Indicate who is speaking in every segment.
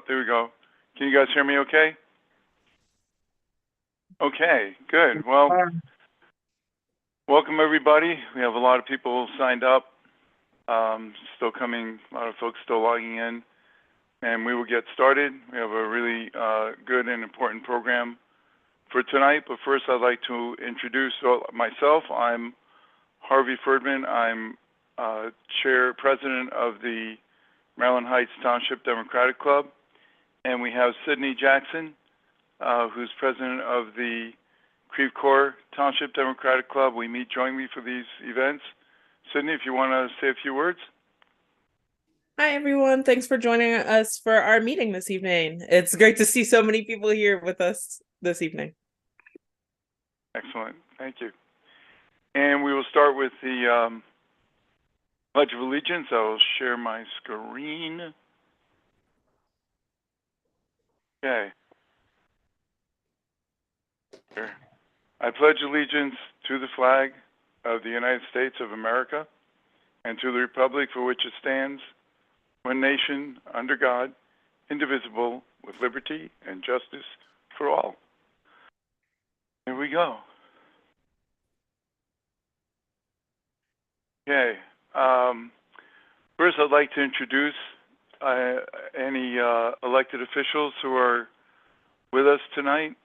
Speaker 1: there we go. Can you guys hear me okay? Okay, good. Well, welcome everybody. We have a lot of people signed up, still coming, a lot of folks still logging in, and we will get started. We have a really good and important program for tonight, but first I'd like to introduce myself. I'm Harvey Ferdman. I'm President of the Maryland Heights Township Democratic Club, and we have Sydney Jackson, who's president of the Creve Coeur Township Democratic Club. We meet jointly for these events. Sydney, if you want to say a few words.
Speaker 2: Hi, everyone. Thanks for joining us for our meeting this evening. It's great to see so many people here with us this evening.
Speaker 1: Excellent. Thank you. And we will start with the Pledge of Allegiance. I'll share my screen. Okay. Here. I pledge allegiance to the flag of the United States of America and to the republic for which it stands, one nation, under God, indivisible, with liberty and justice for all. Here we go. Okay. First, I'd like to introduce any elected officials who are with us tonight.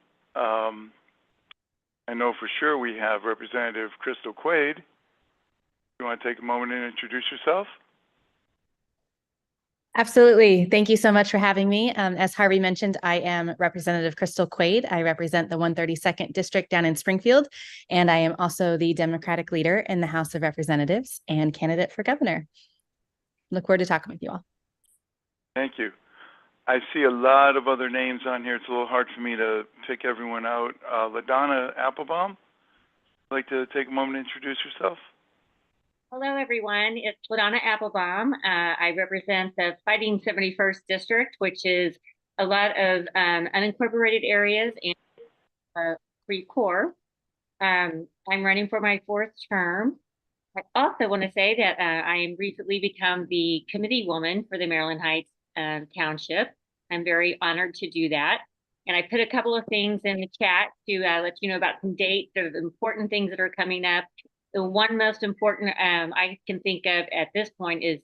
Speaker 1: I know for sure we have Representative Crystal Quade. You want to take a moment and introduce yourself?
Speaker 3: Absolutely. Thank you so much for having me. As Harvey mentioned, I am Representative Crystal Quade. I represent the 132nd District down in Springfield, and I am also the Democratic leader in the House of Representatives and candidate for governor. Look forward to talking with you all.
Speaker 1: Thank you. I see a lot of other names on here. It's a little hard for me to pick everyone out. LaDonna Applebaum, would like to take a moment to introduce yourself?
Speaker 4: Hello, everyone. It's LaDonna Applebaum. I represent the Fighting 71st District, which is a lot of unincorporated areas and Creve Coeur. I'm running for my 4th term. I also want to say that I recently become the committee woman for the Maryland Heights Township. I'm very honored to do that. And I put a couple of things in the chat to let you know about some dates of important things that are coming up. The one most important I can think of at this point is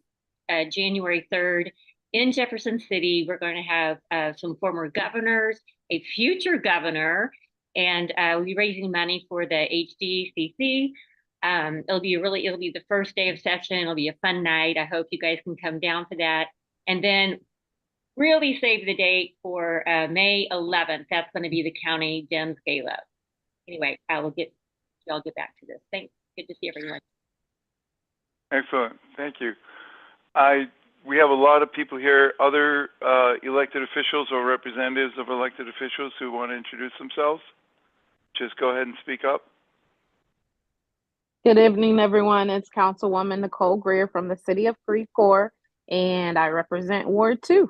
Speaker 4: January 3rd in Jefferson City. We're going to have some former governors, a future governor, and we'll be raising money for the HDCC. It'll be the first day of session. It'll be a fun night. I hope you guys can come down for that. And then really save the date for May 11th. That's going to be the county Dems Gala. Anyway, I'll get back to this. Thanks. Good to see everyone.
Speaker 1: Excellent. Thank you. We have a lot of people here, other elected officials or representatives of elected officials who want to introduce themselves. Just go ahead and speak up.
Speaker 5: Good evening, everyone. It's Councilwoman Nicole Greer from the city of Creve Coeur, and I represent Ward 2.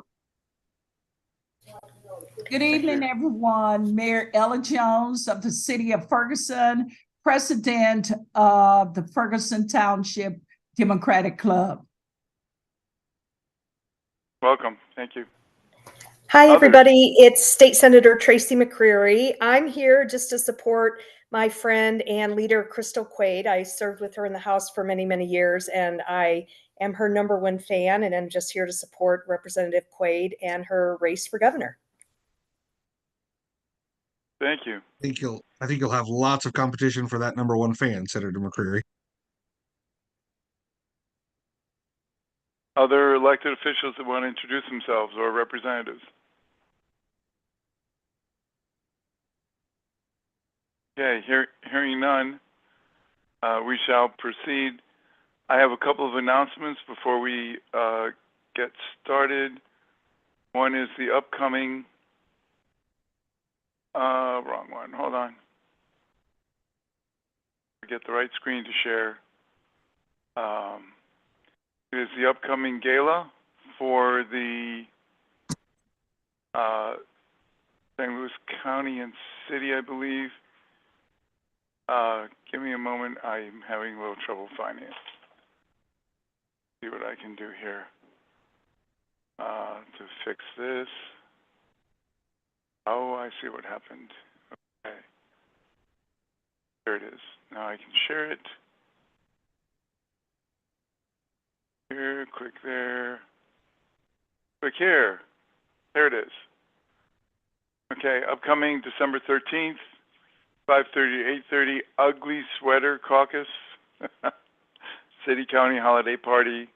Speaker 6: Good evening, everyone. Mayor Ella Jones of the city of Ferguson, president of the Ferguson Township Democratic Club.
Speaker 1: Welcome. Thank you.
Speaker 7: Hi, everybody. It's State Senator Tracy McCreary. I'm here just to support my friend and leader, Crystal Quade. I served with her in the House for many, many years, and I am her #1 fan, and I'm just here to support Representative Quade and her race for governor.
Speaker 1: Thank you.
Speaker 8: I think you'll have lots of competition for that #1 fan, Senator McCreary.
Speaker 1: Other elected officials that want to introduce themselves or representatives? Okay, hearing none, we shall proceed. I have a couple of announcements before we get started. One is the upcoming, wrong one, hold on. Get the right screen to share. It is the upcoming gala for the St. Louis County and City, I believe. Give me a moment. I'm having a little trouble finding it. See what I can do here to fix this. Oh, I see what happened. Okay. There it is. Now I can share it. Here, click there. Click here. There it is. Okay, upcoming December 13th, 5:30 to 8:30, Ugly Sweater Caucus, City County Holiday Party,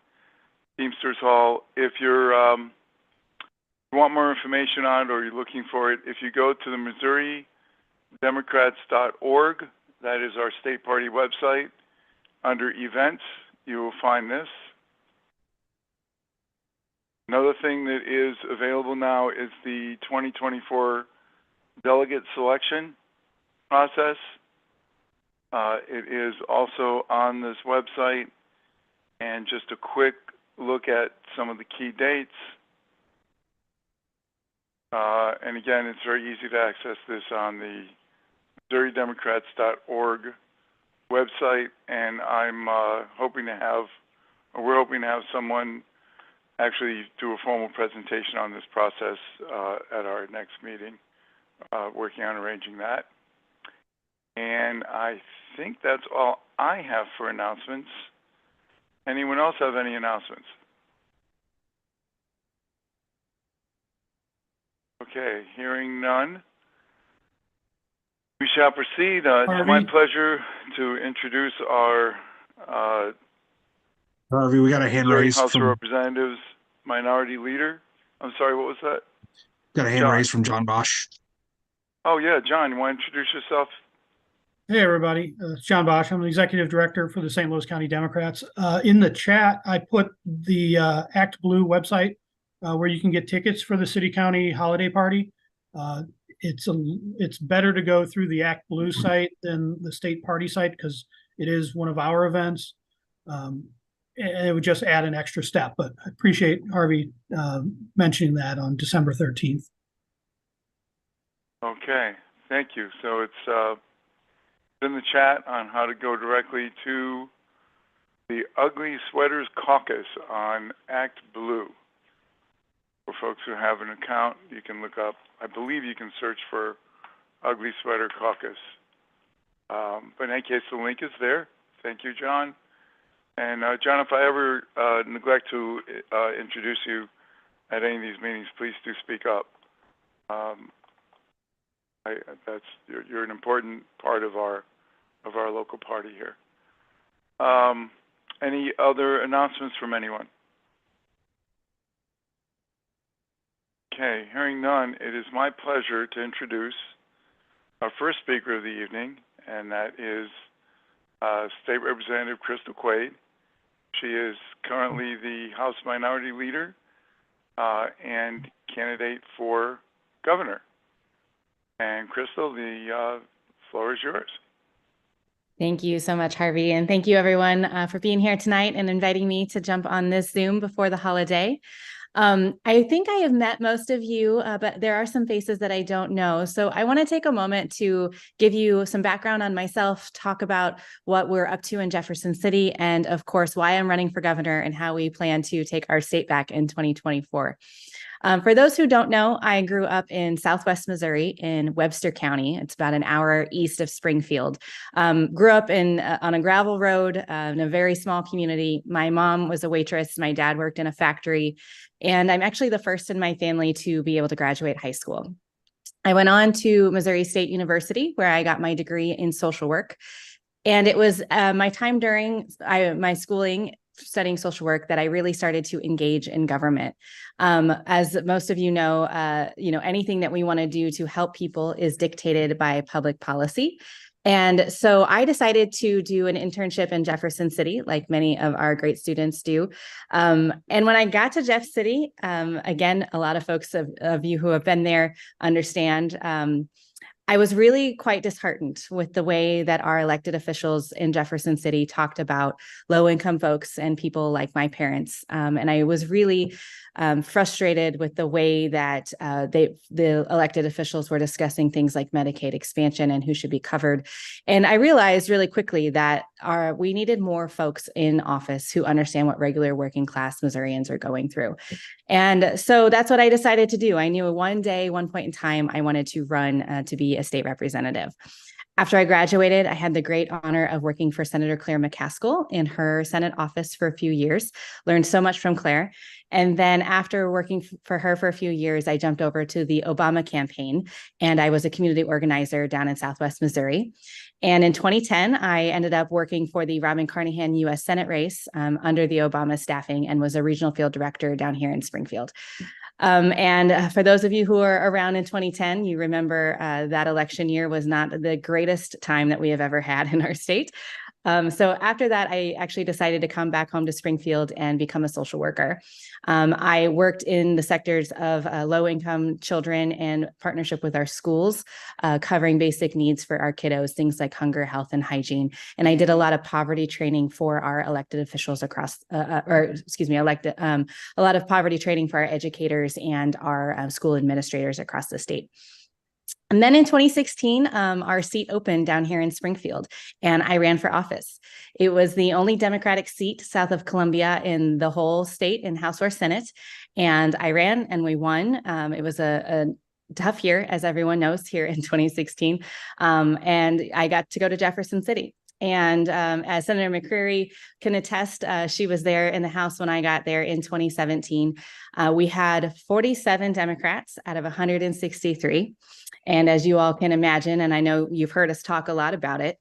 Speaker 1: Teamsters Hall. If you're you want more information on it or you're looking for it, if you go to the MissouriDemocrats.org, that is our state party website, under events, you will find this. Another thing that is available now is the 2024 delegate selection process. It is also on this website, and just a quick look at some of the key dates. And again, it's very easy to access this on the MissouriDemocrats.org website, and I'm hoping to have, or we're hoping to have someone actually do a formal presentation on this process at our next meeting, working on arranging that. And I think that's all I have for announcements. Anyone else have any announcements? Okay, hearing none, we shall proceed. It's my pleasure to introduce our
Speaker 8: Harvey, we got a hand
Speaker 1: Missouri
Speaker 8: raised
Speaker 1: House of
Speaker 8: from
Speaker 1: Representatives Minority Leader. I'm sorry, what was that?
Speaker 8: John. Raised from John Bosch.
Speaker 1: Oh yeah, John, you want to introduce yourself?
Speaker 9: Hey, everybody. It's John Bosch. I'm the executive director for the St. Louis County Democrats. In the chat, I put the Act Blue website where you can get tickets for the city county holiday party. It's better to go through the Act Blue site than the state party site because it is one of our events. And it would just add an extra step. But I appreciate Harvey mentioning that on December 13th.
Speaker 1: Okay, thank you. So it's in the chat on how to go directly to the Ugly Sweaters Caucus on Act Blue. For folks who have an account, you can look up, I believe you can search for Ugly Sweater Caucus. But in any case, the link is there. Thank you, John. And John, if I ever neglect to introduce you at any of these meetings, please do speak up. You're an important part of our local party here. Any other announcements from anyone? Okay, hearing none, it is my pleasure to introduce our first speaker of the evening, and that is State Representative Crystal Quade. She is currently the House Minority Leader and candidate for governor. And Crystal, the floor is yours.
Speaker 3: Thank you so much, Harvey. And thank you, everyone, for being here tonight and inviting me to jump on this Zoom before the holiday. I think I have met most of you, but there are some faces that I don't know. So I want to take a moment to give you some background on myself, talk about what we're up to in Jefferson City, and of course, why I'm running for governor and how we plan to take our state back in 2024. For those who don't know, I grew up in Southwest Missouri in Webster County. It's about an hour east of Springfield. Grew up on a gravel road in a very small community. My mom was a waitress. My dad worked in a factory. And I'm actually the first in my family to be able to graduate high school. I went on to Missouri State University, where I got my degree in social work. And it was my time during my schooling studying social work that I really started to engage in government. As most of you know, anything that we want to do to help people is dictated by public policy. And so I decided to do an internship in Jefferson City, like many of our great students do. And when I got to Jeff City, again, a lot of folks of you who have been there understand, I was really quite disheartened with the way that our elected officials in Jefferson City talked about low-income folks and people like my parents. And I was really frustrated with the way that the elected officials were discussing things like Medicaid expansion and who should be covered. And I realized really quickly that we needed more folks in office who understand what regular working class Missourians are going through. And so that's what I decided to do. I knew one day, one point in time, I wanted to run to be a state representative. After I graduated, I had the great honor of working for Senator Claire McCaskill in her Senate office for a few years, learned so much from Claire. And then after working for her for a few years, I jumped over to the Obama campaign, and I was a community organizer down in Southwest Missouri. And in 2010, I ended up working for the Robin Carnahan U.S. Senate race under the Obama staffing and was a regional field director down here in Springfield. And for those of you who are around in 2010, you remember that election year was not the greatest time that we have ever had in our state. So after that, I actually decided to come back home to Springfield and become a social worker. I worked in the sectors of low-income children and partnership with our schools, covering basic needs for our kiddos, things like hunger, health, and hygiene. And I did a lot of poverty training for our elected officials across, a lot of poverty training for our educators and our school administrators across the state. And then in 2016, our seat opened down here in Springfield, and I ran for office. It was the only Democratic seat south of Columbia in the whole state in House or Senate. And I ran and we won. It was a tough year, as everyone knows, here in 2016. And I got to go to Jefferson City. And as Senator McCreary can attest, she was there in the House when I got there in 2017. We had 47 Democrats out of 163. And as you all can imagine, and I know you've heard us talk a lot about it,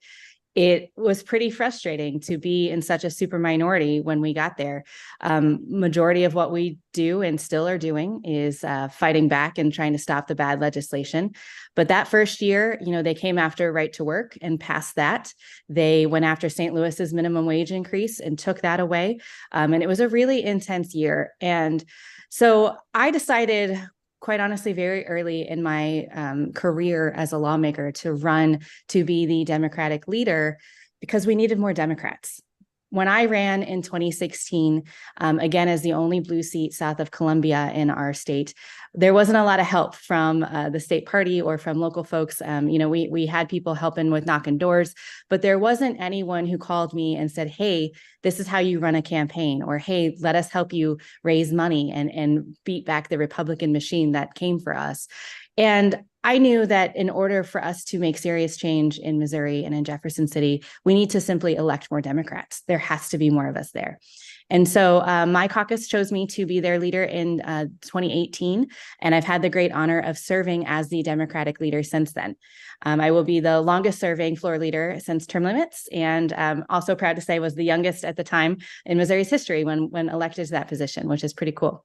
Speaker 3: it was pretty frustrating to be in such a super minority when we got there. Majority of what we do and still are doing is fighting back and trying to stop the bad legislation. But that first year, they came after right to work and passed that. They went after St. Louis's minimum wage increase and took that away. And it was a really intense year. And so I decided, quite honestly, very early in my career as a lawmaker to run to be the Democratic leader because we needed more Democrats. When I ran in 2016, again, as the only blue seat south of Columbia in our state, there wasn't a lot of help from the state party or from local folks. We had people helping with knocking doors, but there wasn't anyone who called me and said, hey, this is how you run a campaign, or hey, let us help you raise money and beat back the Republican machine that came for us. And I knew that in order for us to make serious change in Missouri and in Jefferson City, we need to simply elect more Democrats. There has to be more of us there. And so my caucus chose me to be their leader in 2018, and I've had the great honor of serving as the Democratic leader since then. I will be the longest serving floor leader since term limits, and also proud to say was the youngest at the time in Missouri's history when elected to that position, which is pretty cool.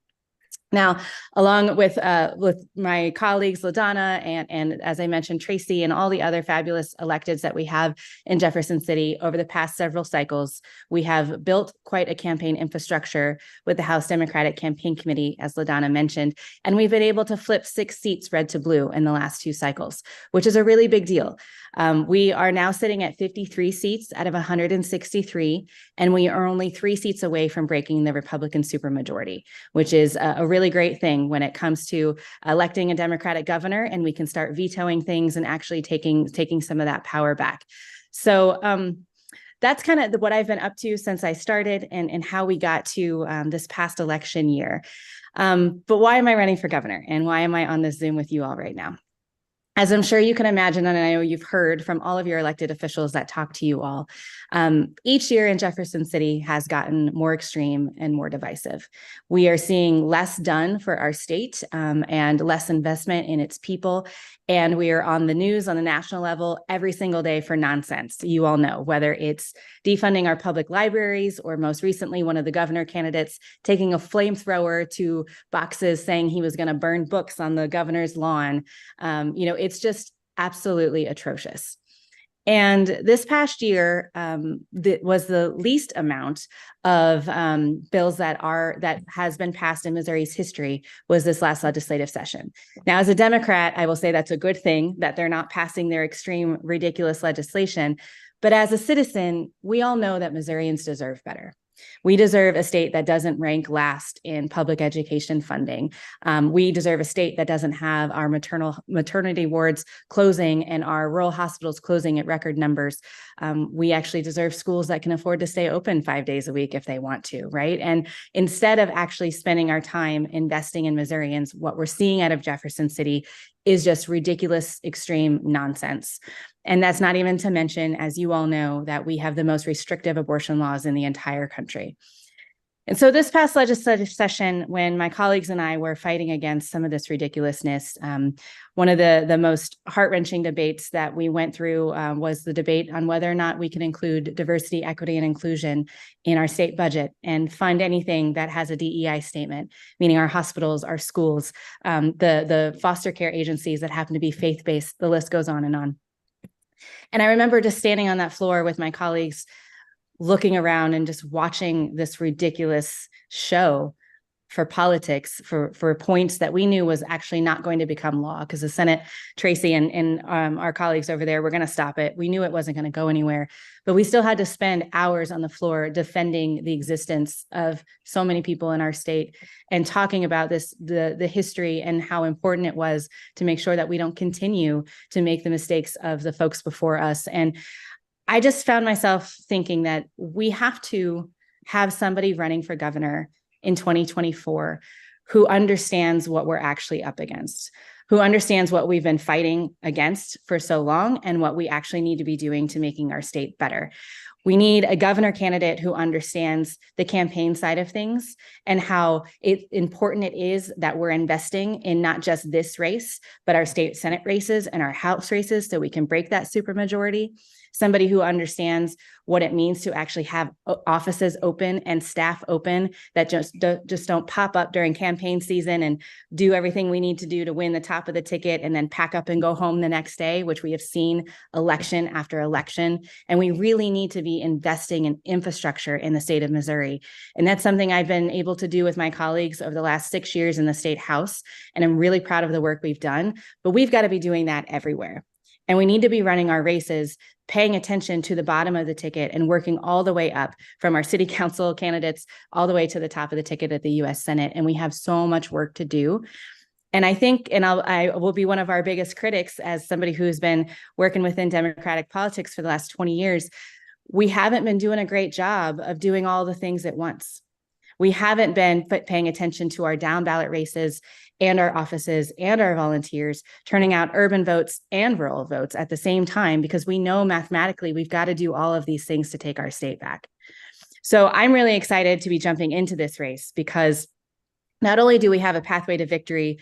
Speaker 3: Now, along with my colleagues, LaDonna, and as I mentioned, Tracy, and all the other fabulous electeds that we have in Jefferson City over the past several cycles, we have built quite a campaign infrastructure with the House Democratic Campaign Committee, as LaDonna mentioned, and we've been able to flip 6 seats red to blue in the last 2 cycles, which is a really big deal. We are now sitting at 53 seats out of 163, and we are only 3 seats away from breaking the Republican supermajority, which is a really great thing when it comes to electing a Democratic governor, and we can start vetoing things and actually taking some of that power back. So that's kind of what I've been up to since I started and how we got to this past election year. But why am I running for governor, and why am I on this Zoom with you all right now? As I'm sure you can imagine, and I know you've heard from all of your elected officials that talk to you all, each year in Jefferson City has gotten more extreme and more divisive. We are seeing less done for our state and less investment in its people. And we are on the news on the national level every single day for nonsense. You all know, whether it's defunding our public libraries, or most recently, one of the governor candidates taking a flamethrower to boxes saying he was going to burn books on the governor's lawn. It's just absolutely atrocious. And this past year was the least amount of bills that has been passed in Missouri's history was this last legislative session. Now, as a Democrat, I will say that's a good thing that they're not passing their extreme, ridiculous legislation. But as a citizen, we all know that Missourians deserve better. We deserve a state that doesn't rank last in public education funding. We deserve a state that doesn't have our maternity wards closing and our rural hospitals closing at record numbers. We actually deserve schools that can afford to stay open 5 days a week if they want to, right? And instead of actually spending our time investing in Missourians, what we're seeing out of Jefferson City is just ridiculous, extreme nonsense. And that's not even to mention, as you all know, that we have the most restrictive abortion laws in the entire country. And so this past legislative session, when my colleagues and I were fighting against some of this ridiculousness, one of the most heart-wrenching debates that we went through was the debate on whether or not we can include diversity, equity, and inclusion in our state budget and fund anything that has a DEI statement, meaning our hospitals, our schools, the foster care agencies that happen to be faith-based. The list goes on and on. And I remember just standing on that floor with my colleagues, looking around and just watching this ridiculous show for politics, for points that we knew was actually not going to become law, because the Senate, Tracy and our colleagues over there were going to stop it. We knew it wasn't going to go anywhere, but we still had to spend hours on the floor defending the existence of so many people in our state and talking about this, the history and how important it was to make sure that we don't continue to make the mistakes of the folks before us. And I just found myself thinking that we have to have somebody running for governor in 2024 who understands what we're actually up against, who understands what we've been fighting against for so long and what we actually need to be doing to making our state better. We need a governor candidate who understands the campaign side of things and how important it is that we're investing in not just this race, but our state Senate races and our House races so we can break that supermajority. Somebody who understands what it means to actually have offices open and staff open that just don't pop up during campaign season and do everything we need to do to win the top of the ticket and then pack up and go home the next day, which we have seen election after election. And we really need to be investing in infrastructure in the state of Missouri. And that's something I've been able to do with my colleagues over the last 6 years in the state House. And I'm really proud of the work we've done, but we've got to be doing that everywhere. And we need to be running our races, paying attention to the bottom of the ticket and working all the way up from our city council candidates all the way to the top of the ticket at the US Senate. And we have so much work to do. And I think, and I will be one of our biggest critics as somebody who's been working within Democratic politics for the last 20 years, we haven't been doing a great job of doing all the things at once. We haven't been paying attention to our down ballot races and our offices and our volunteers, turning out urban votes and rural votes at the same time, because we know mathematically we've got to do all of these things to take our state back. So I'm really excited to be jumping into this race because not only do we have a pathway to victory,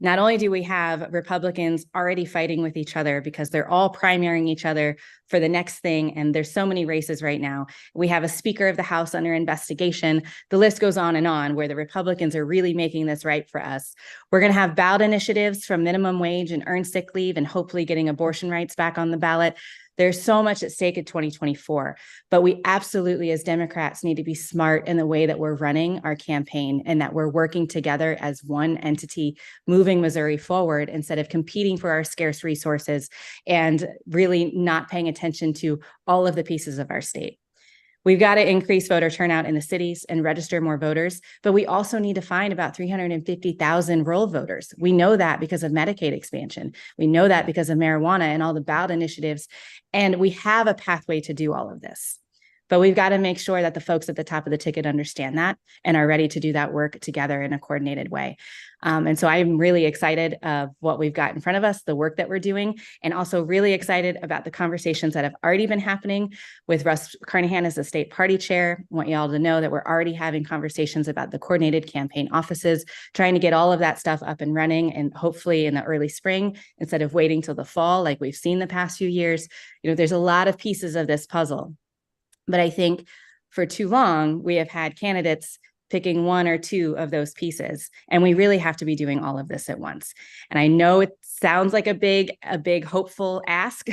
Speaker 3: not only do we have Republicans already fighting with each other because they're all primarying each other for the next thing, and there's so many races right now. We have a Speaker of the House under investigation. The list goes on where the Republicans are really making this right for us. We're going to have ballot initiatives from minimum wage and earned sick leave and hopefully getting abortion rights back on the ballot. There's so much at stake in 2024, but we absolutely, as Democrats, need to be smart in the way that we're running our campaign and that we're working together as one entity, moving Missouri forward instead of competing for our scarce resources and really not paying attention to all of the pieces of our state. We've got to increase voter turnout in the cities and register more voters, but we also need to find about 350,000 rural voters. We know that because of Medicaid expansion. We know that because of marijuana and all the ballot initiatives, and we have a pathway to do all of this. But we've got to make sure that the folks at the top of the ticket understand that and are ready to do that work together in a coordinated way. And so I'm really excited of what we've got in front of us, the work that we're doing, and also really excited about the conversations that have already been happening with Russ Carnahan as the state party chair. I want you all to know that we're already having conversations about the coordinated campaign offices, trying to get all of that stuff up and running, and hopefully in the early spring, instead of waiting till the fall like we've seen the past few years. You know, there's a lot of pieces of this puzzle. But I think for too long, we have had candidates picking one or two of those pieces, and we really have to be doing all of this at once. And I know it sounds like a big hopeful ask,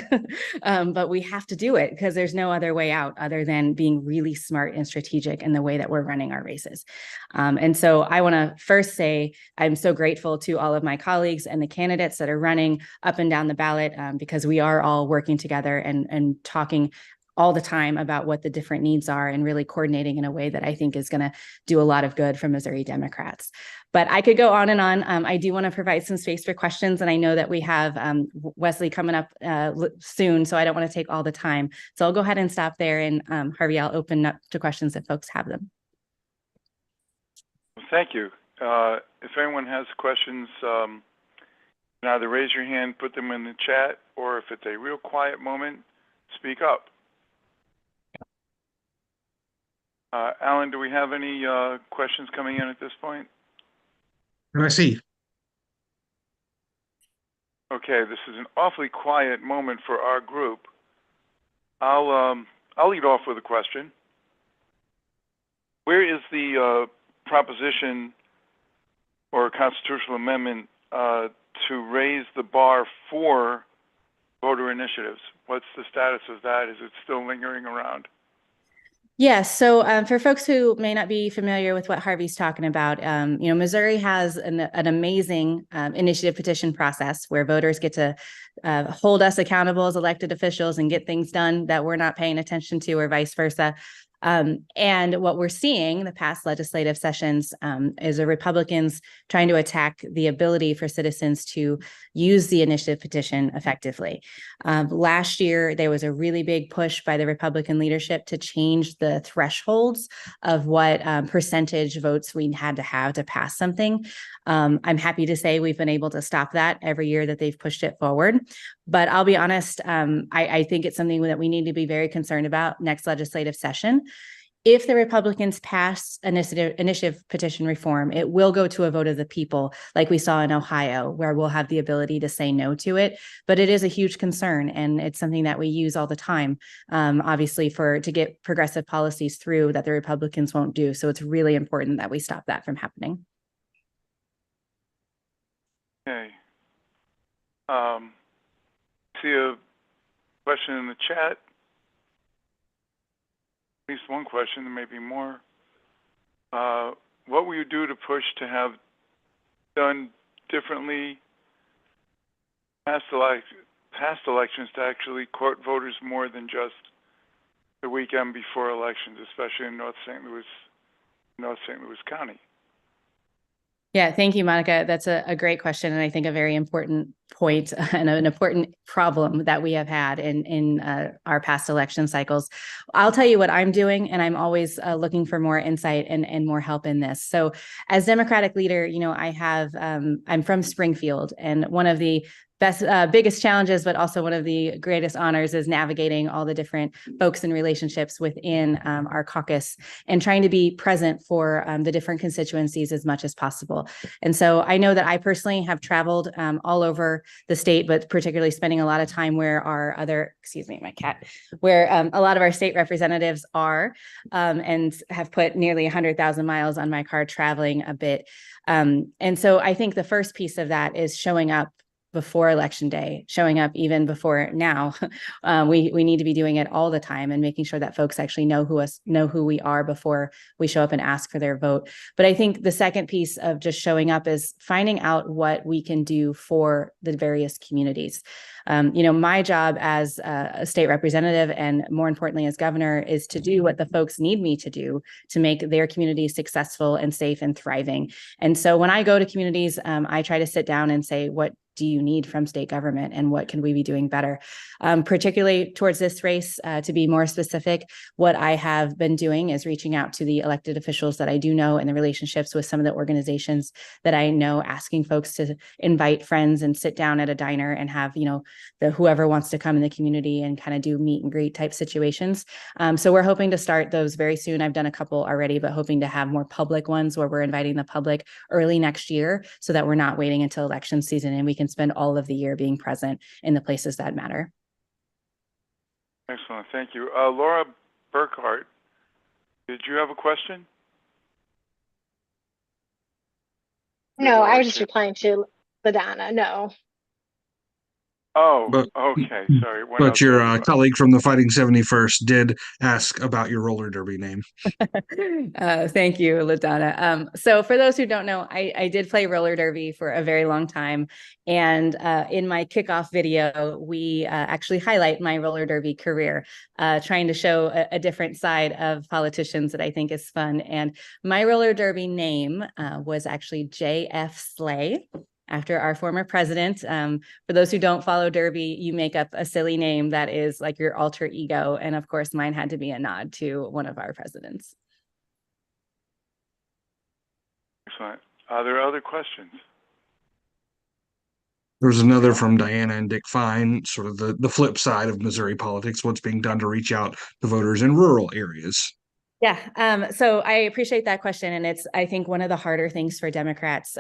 Speaker 3: but we have to do it because there's no other way out other than being really smart and strategic in the way that we're running our races. And so I want to first say I'm so grateful to all of my colleagues and the candidates that are running up and down the ballot because we are all working together and talking all the time about what the different needs are and really coordinating in a way that I think is going to do a lot of good for Missouri Democrats. But I could go on and on. I do want to provide some space for questions, and I know that we have Wesley coming up soon, so I don't want to take all the time. So I'll go ahead and stop there, and Harvey, I'll open up to questions if folks have them.
Speaker 1: Well, thank you. If anyone has questions, you can either raise your hand, put them in the chat, or if it's a real quiet moment, speak up. Alan, do we have any questions coming in at this point?
Speaker 8: And I see.
Speaker 1: Okay, this is an awfully quiet moment for our group. I'll lead off with a question. Where is the proposition or constitutional amendment to raise the bar for voter initiatives? What's the status of that? Is it still lingering around?
Speaker 3: Yes. So for folks who may not be familiar with what Harvey's talking about, Missouri has an amazing initiative petition process where voters get to hold us accountable as elected officials and get things done that we're not paying attention to, or vice versa. And what we're seeing in the past legislative sessions is the Republicans trying to attack the ability for citizens to use the initiative petition effectively. Last year, there was a really big push by the Republican leadership to change the thresholds of what percentage votes we had to have to pass something. I'm happy to say we've been able to stop that every year that they've pushed it forward. But I'll be honest, I think it's something that we need to be very concerned about next legislative session. If the Republicans pass initiative petition reform, it will go to a vote of the people, like we saw in Ohio, where we'll have the ability to say no to it. But it is a huge concern, and it's something that we use all the time, obviously, to get progressive policies through that the Republicans won't do. So it's really important that we stop that from happening.
Speaker 1: Okay. See a question in the chat. At least one question, there may be more. What will you do to push to have done differently past elections to actually court voters more than just the weekend before elections, especially in North St. Louis County?
Speaker 3: Yeah, thank you, Monica. That's a great question, and I think a very important point and an important problem that we have had in our past election cycles. I'll tell you what I'm doing, and I'm always looking for more insight and more help in this. So as Democratic leader, I'm from Springfield, and one of the biggest challenges, but also one of the greatest honors, is navigating all the different folks and relationships within our caucus and trying to be present for the different constituencies as much as possible. And so I know that I personally have traveled all over the state, but particularly spending a lot of time where where a lot of our state representatives are, and have put nearly 100,000 miles on my car traveling a bit. And so I think the first piece of that is showing up before election day, showing up even before now. We need to be doing it all the time and making sure that folks actually know who we are before we show up and ask for their vote. But I think the second piece of just showing up is finding out what we can do for the various communities. My job as a state representative, and more importantly as governor, is to do what the folks need me to do to make their communities successful and safe and thriving. And so when I go to communities, I try to sit down and say, what do you need from state government, and what can we be doing better? Particularly towards this race, to be more specific, what I have been doing is reaching out to the elected officials that I do know and the relationships with some of the organizations that I know, asking folks to invite friends and sit down at a diner and have, whoever wants to come in the community and kind of do meet and greet type situations. So we're hoping to start those very soon. I've done a couple already, but hoping to have more public ones where we're inviting the public early next year so that we're not waiting until election season and we can spend all of the year being present in the places that matter.
Speaker 1: Excellent. Thank you. Laura Burkhart, did you have a question?
Speaker 10: No, I was just replying to LaDonna. No.
Speaker 1: Oh,
Speaker 8: But
Speaker 1: okay, sorry. Went out
Speaker 8: but
Speaker 1: to
Speaker 8: your
Speaker 1: everybody.
Speaker 8: colleague from the Fighting 71st did ask about your roller derby name.
Speaker 3: Thank you, LaDonna. So for those who don't know, I did play roller derby for a very long time. And in my kickoff video, we actually highlight my roller derby career, trying to show a different side of politicians that I think is fun. And my roller derby name was actually J.F. Slay, after our former president. For those who don't follow Derby, you make up a silly name that is like your alter ego. And of course, mine had to be a nod to one of our presidents.
Speaker 1: Excellent. Are there other questions?
Speaker 8: There's another from Diana and Dick Fine, sort of the flip side of Missouri politics, what's being done to reach out to voters in rural areas.
Speaker 3: Yeah, so I appreciate that question. And it's, I think, one of the harder things for Democrats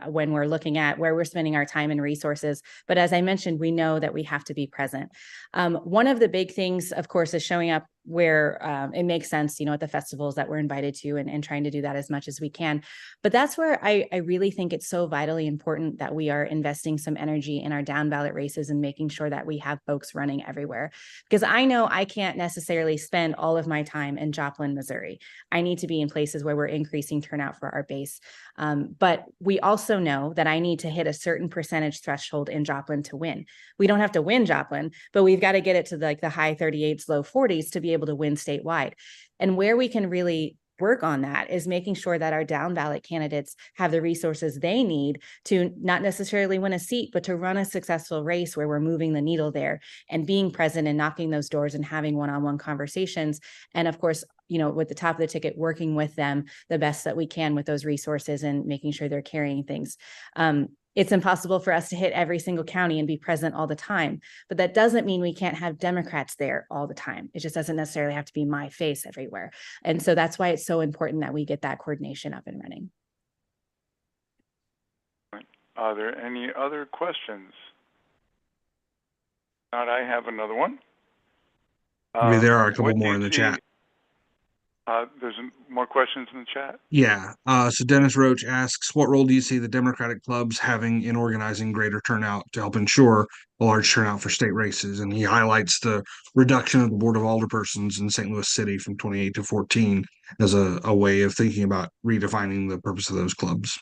Speaker 3: when we're looking at where we're spending our time and resources. But as I mentioned, we know that we have to be present. One of the big things, of course, is showing up where it makes sense, at the festivals that we're invited to and trying to do that as much as we can. But that's where I really think it's so vitally important that we are investing some energy in our down ballot races and making sure that we have folks running everywhere. Because I know I can't necessarily spend all of my time in Joplin, Missouri. I need to be in places where we're increasing turnout for our base. But we also know that I need to hit a certain percentage threshold in Joplin to win. We don't have to win Joplin, but we've got to get it to like the high 38s, low 40s to be able to win statewide. And where we can really work on that is making sure that our down ballot candidates have the resources they need to not necessarily win a seat, but to run a successful race where we're moving the needle there and being present and knocking those doors and having one-on-one conversations. And of course, with the top of the ticket, working with them the best that we can with those resources and making sure they're carrying things. It's impossible for us to hit every single county and be present all the time, but that doesn't mean we can't have Democrats there all the time. It just doesn't necessarily have to be my face everywhere. And so that's why it's so important that we get that coordination up and running.
Speaker 1: Are there any other questions? Not, I have another one.
Speaker 8: There are a couple more in the chat.
Speaker 1: There's more questions in the chat?
Speaker 8: Yeah. So Dennis Roach asks, what role do you see the Democratic clubs having in organizing greater turnout to help ensure a large turnout for state races? And he highlights the reduction of the Board of Alderpersons in St. Louis City from 28 to 14 as a way of thinking about redefining the purpose of those clubs.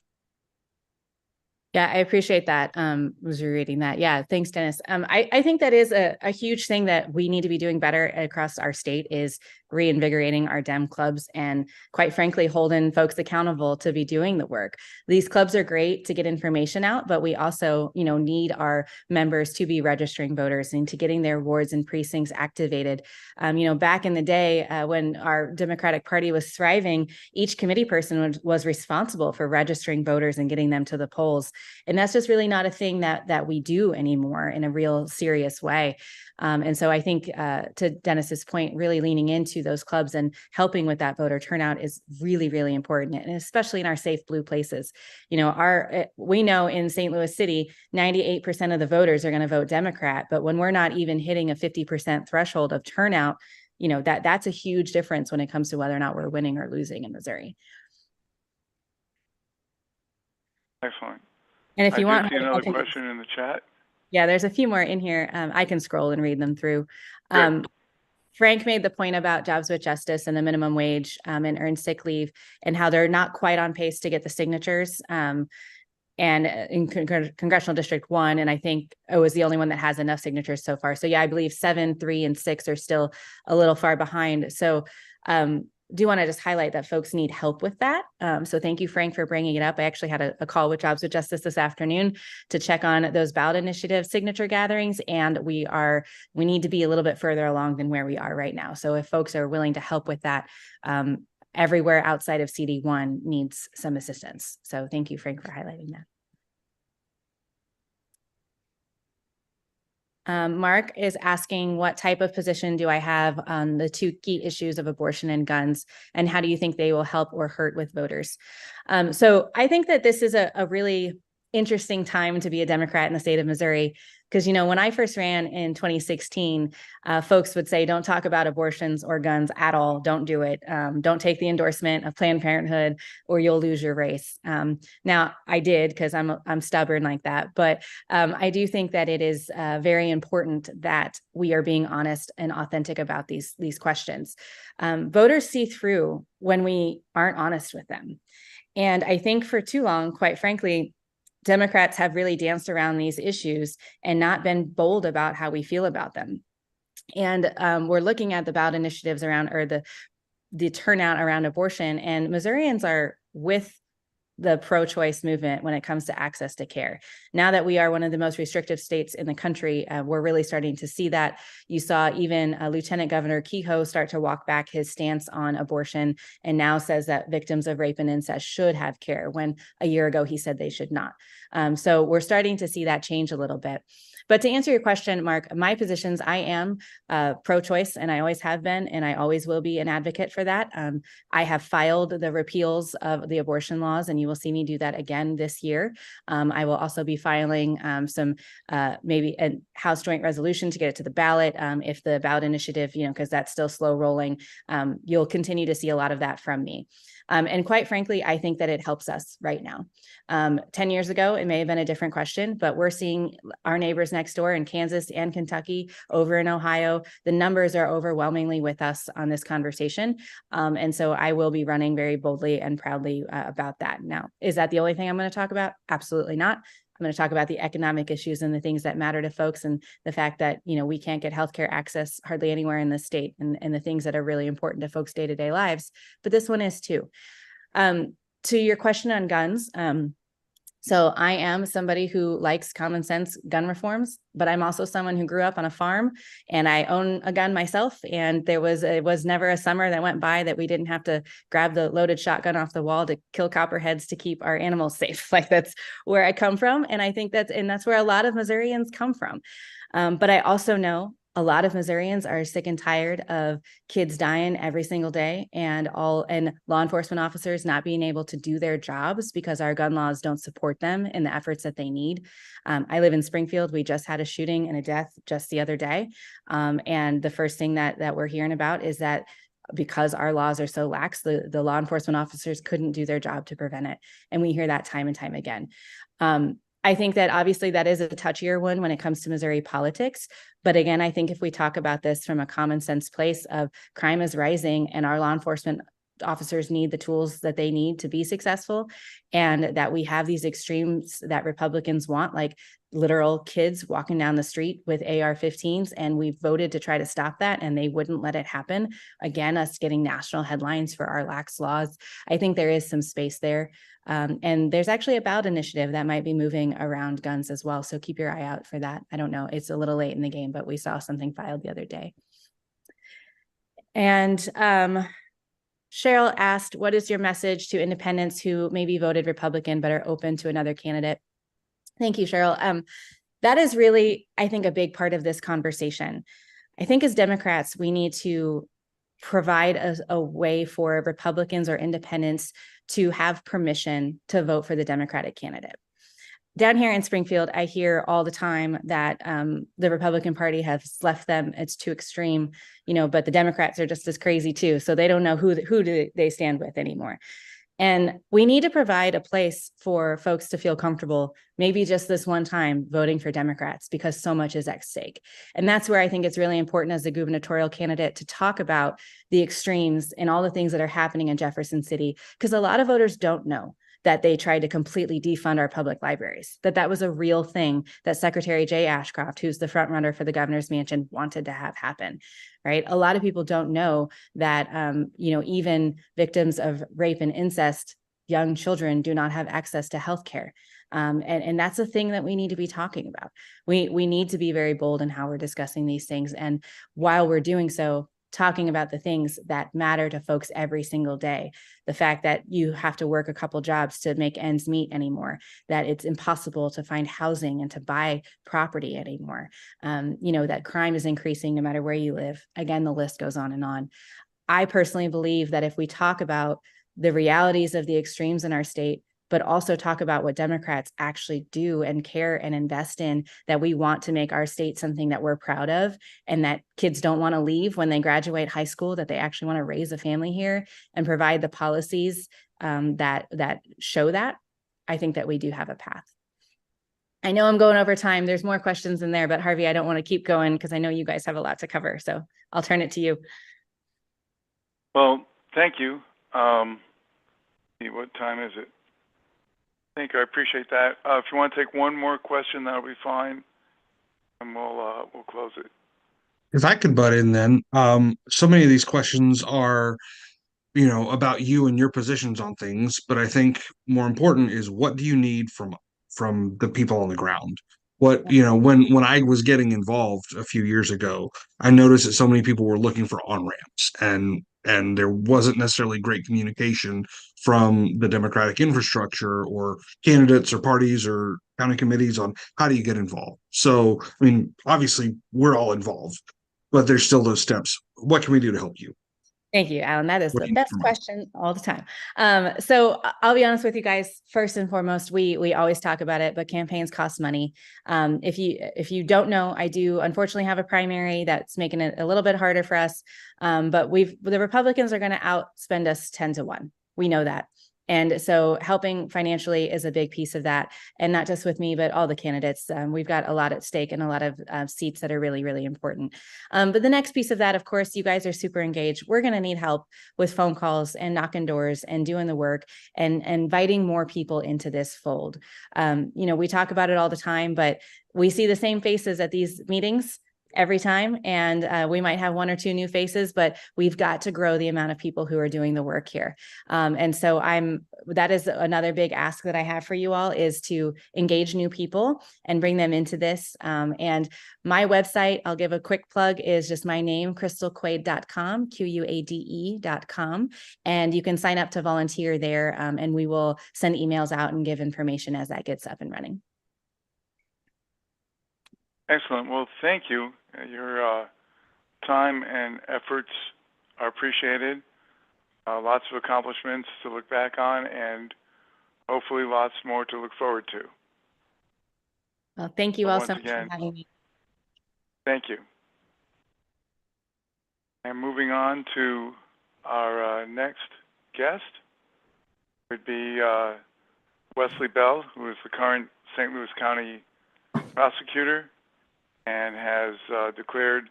Speaker 3: Yeah, I appreciate that. Was reading that. Yeah, thanks, Dennis. I think that is a huge thing that we need to be doing better across our state is reinvigorating our Dem clubs and, quite frankly, holding folks accountable to be doing the work. These clubs are great to get information out, but we also, need our members to be registering voters and to getting their wards and precincts activated. Back in the day when our Democratic Party was thriving, each committee person was responsible for registering voters and getting them to the polls. And that's just really not a thing that we do anymore in a real serious way. And so I think to Dennis's point, really leaning into those clubs and helping with that voter turnout is really, really important, and especially in our safe blue places. We know in St. Louis City, 98% of the voters are going to vote Democrat, but when we're not even hitting a 50% threshold of turnout, that's a huge difference when it comes to whether or not we're winning or losing in Missouri.
Speaker 1: Excellent.
Speaker 3: And if you want,
Speaker 1: see another question in the chat.
Speaker 3: Yeah, there's a few more in here. I can scroll and read them through. Frank made the point about jobs with justice and the minimum wage and earned sick leave and how they're not quite on pace to get the signatures. And in Congressional District 1, and I think it was the only one that has enough signatures so far. So yeah, I believe 7, 3, and 6 are still a little far behind. So do want to just highlight that folks need help with that. So thank you, Frank, for bringing it up. I actually had a call with Jobs with Justice this afternoon to check on those ballot initiative signature gatherings. And we need to be a little bit further along than where we are right now. So if folks are willing to help with that, everywhere outside of CD1 needs some assistance. So thank you, Frank, for highlighting that. Mark is asking, what type of position do I have on the two key issues of abortion and guns, and how do you think they will help or hurt with voters? So I think that this is a really interesting time to be a Democrat in the state of Missouri, Because, when I first ran in 2016, folks would say, don't talk about abortions or guns at all. Don't do it. Don't take the endorsement of Planned Parenthood or you'll lose your race. Now, I did because I'm stubborn like that. But I do think that it is very important that we are being honest and authentic about these questions. Voters see through when we aren't honest with them. And I think for too long, quite frankly, Democrats have really danced around these issues and not been bold about how we feel about them. And we're looking at the ballot initiatives around, or the turnout around abortion, and Missourians are with the pro-choice movement when it comes to access to care. Now that we are one of the most restrictive states in the country, we're really starting to see that. You saw even Lieutenant Governor Kehoe start to walk back his stance on abortion, and now says that victims of rape and incest should have care, when a year ago he said they should not. So we're starting to see that change a little bit. But to answer your question, Mark, my positions, I am pro-choice, and I always have been, and I always will be an advocate for that. I have filed the repeals of the abortion laws, and you will see me do that again this year. I will also be filing some maybe a House Joint Resolution to get it to the ballot. If the ballot initiative, because that's still slow rolling, you'll continue to see a lot of that from me. And quite frankly, I think that it helps us right now. 10 years ago, it may have been a different question, but we're seeing our neighbors next door in Kansas and Kentucky, over in Ohio, the numbers are overwhelmingly with us on this conversation. And so I will be running very boldly and proudly about that. Now, is that the only thing I'm going to talk about? Absolutely not. I'm going to talk about the economic issues and the things that matter to folks, and the fact that, we can't get healthcare access hardly anywhere in the state, and the things that are really important to folks' day-to-day lives. But this one is too. To your question on guns, so I am somebody who likes common sense gun reforms, but I'm also someone who grew up on a farm, and I own a gun myself. And it was never a summer that went by that we didn't have to grab the loaded shotgun off the wall to kill copperheads to keep our animals safe. Like, that's where I come from. And I think that's where a lot of Missourians come from. But I also know a lot of Missourians are sick and tired of kids dying every single day, and law enforcement officers not being able to do their jobs because our gun laws don't support them in the efforts that they need. I live in Springfield. We just had a shooting and a death just the other day. And the first thing that we're hearing about is that because our laws are so lax, the law enforcement officers couldn't do their job to prevent it. And we hear that time and time again. I think that obviously that is a touchier one when it comes to Missouri politics. But again, I think if we talk about this from a common sense place of crime is rising, and our law enforcement officers need the tools that they need to be successful, and that we have these extremes that Republicans want, like literal kids walking down the street with AR-15s, and we voted to try to stop that, and they wouldn't let it happen. Again, us getting national headlines for our lax laws. I think there is some space there. And there's actually a ballot initiative that might be moving around guns as well. So keep your eye out for that. I don't know, it's a little late in the game, but we saw something filed the other day. And Cheryl asked, what is your message to independents who maybe voted Republican but are open to another candidate? Thank you, Cheryl. That is really, I think, a big part of this conversation. I think as Democrats, we need to provide a way for Republicans or independents to have permission to vote for the Democratic candidate. Down here in Springfield, I hear all the time that the Republican Party has left them, it's too extreme, but the Democrats are just as crazy too. So they don't know who do they stand with anymore. And we need to provide a place for folks to feel comfortable, maybe just this one time, voting for Democrats, because so much is at stake. And that's where I think it's really important as a gubernatorial candidate to talk about the extremes and all the things that are happening in Jefferson City, because a lot of voters don't know that they tried to completely defund our public libraries, that was a real thing that Secretary Jay Ashcroft, who's the front runner for the governor's mansion, wanted to have happen, right? A lot of people don't know that, even victims of rape and incest, young children do not have access to healthcare. And that's a thing that we need to be talking about. We need to be very bold in how we're discussing these things. And while we're doing so, talking about the things that matter to folks every single day. The fact that you have to work a couple jobs to make ends meet anymore, that it's impossible to find housing and to buy property anymore. That crime is increasing no matter where you live. Again, the list goes on and on. I personally believe that if we talk about the realities of the extremes in our state, but also talk about what Democrats actually do and care and invest in, that we want to make our state something that we're proud of, and that kids don't want to leave when they graduate high school, that they actually want to raise a family here and provide the policies that show that, I think that we do have a path. I know I'm going over time. There's more questions in there, but Harvey, I don't want to keep going because I know you guys have a lot to cover. So I'll turn it to you.
Speaker 1: Well, thank you. What time is it? Thank you. I appreciate that. If you want to take one more question, that'll be fine, and we'll close it.
Speaker 8: If I could butt in then, so many of these questions are, about you and your positions on things, but I think more important is, what do you need from the people on the ground? What, when I was getting involved a few years ago, I noticed that so many people were looking for on-ramps, and there wasn't necessarily great communication from the Democratic infrastructure or candidates or parties or county committees on how do you get involved. So, I mean, obviously we're all involved, but there's still those steps. What can we do to help you?
Speaker 3: Thank you, Alan. That is
Speaker 8: What
Speaker 3: the
Speaker 8: do you
Speaker 3: best
Speaker 8: need from me?
Speaker 3: question all the time. So I'll be honest with you guys. First and foremost, we always talk about it, but campaigns cost money. If you don't know, I do unfortunately have a primary that's making it a little bit harder for us. But the Republicans are going to outspend us 10-1. We know that. And so helping financially is a big piece of that. And not just with me, but all the candidates. We've got a lot at stake and a lot of seats that are really, really important. But the next piece of that, of course, you guys are super engaged. We're going to need help with phone calls and knocking doors and doing the work and inviting more people into this fold. We talk about it all the time, but we see the same faces at these meetings every time. And we might have one or two new faces, but we've got to grow the amount of people who are doing the work here. And so that is another big ask that I have for you all, is to engage new people and bring them into this. And my website, I'll give a quick plug, is just my name, crystalquade.com, QUADE.com. And you can sign up to volunteer there, and we will send emails out and give information as that gets up and running.
Speaker 1: Excellent. Well, thank you. Your time and efforts are appreciated. Lots of accomplishments to look back on, and hopefully lots more to look forward to.
Speaker 3: Well, thank you
Speaker 1: So
Speaker 3: all
Speaker 1: once
Speaker 3: so much
Speaker 1: again,
Speaker 3: for having me.
Speaker 1: Thank you. And moving on to our next guest would be Wesley Bell, who is the current St. Louis County prosecutor and has declared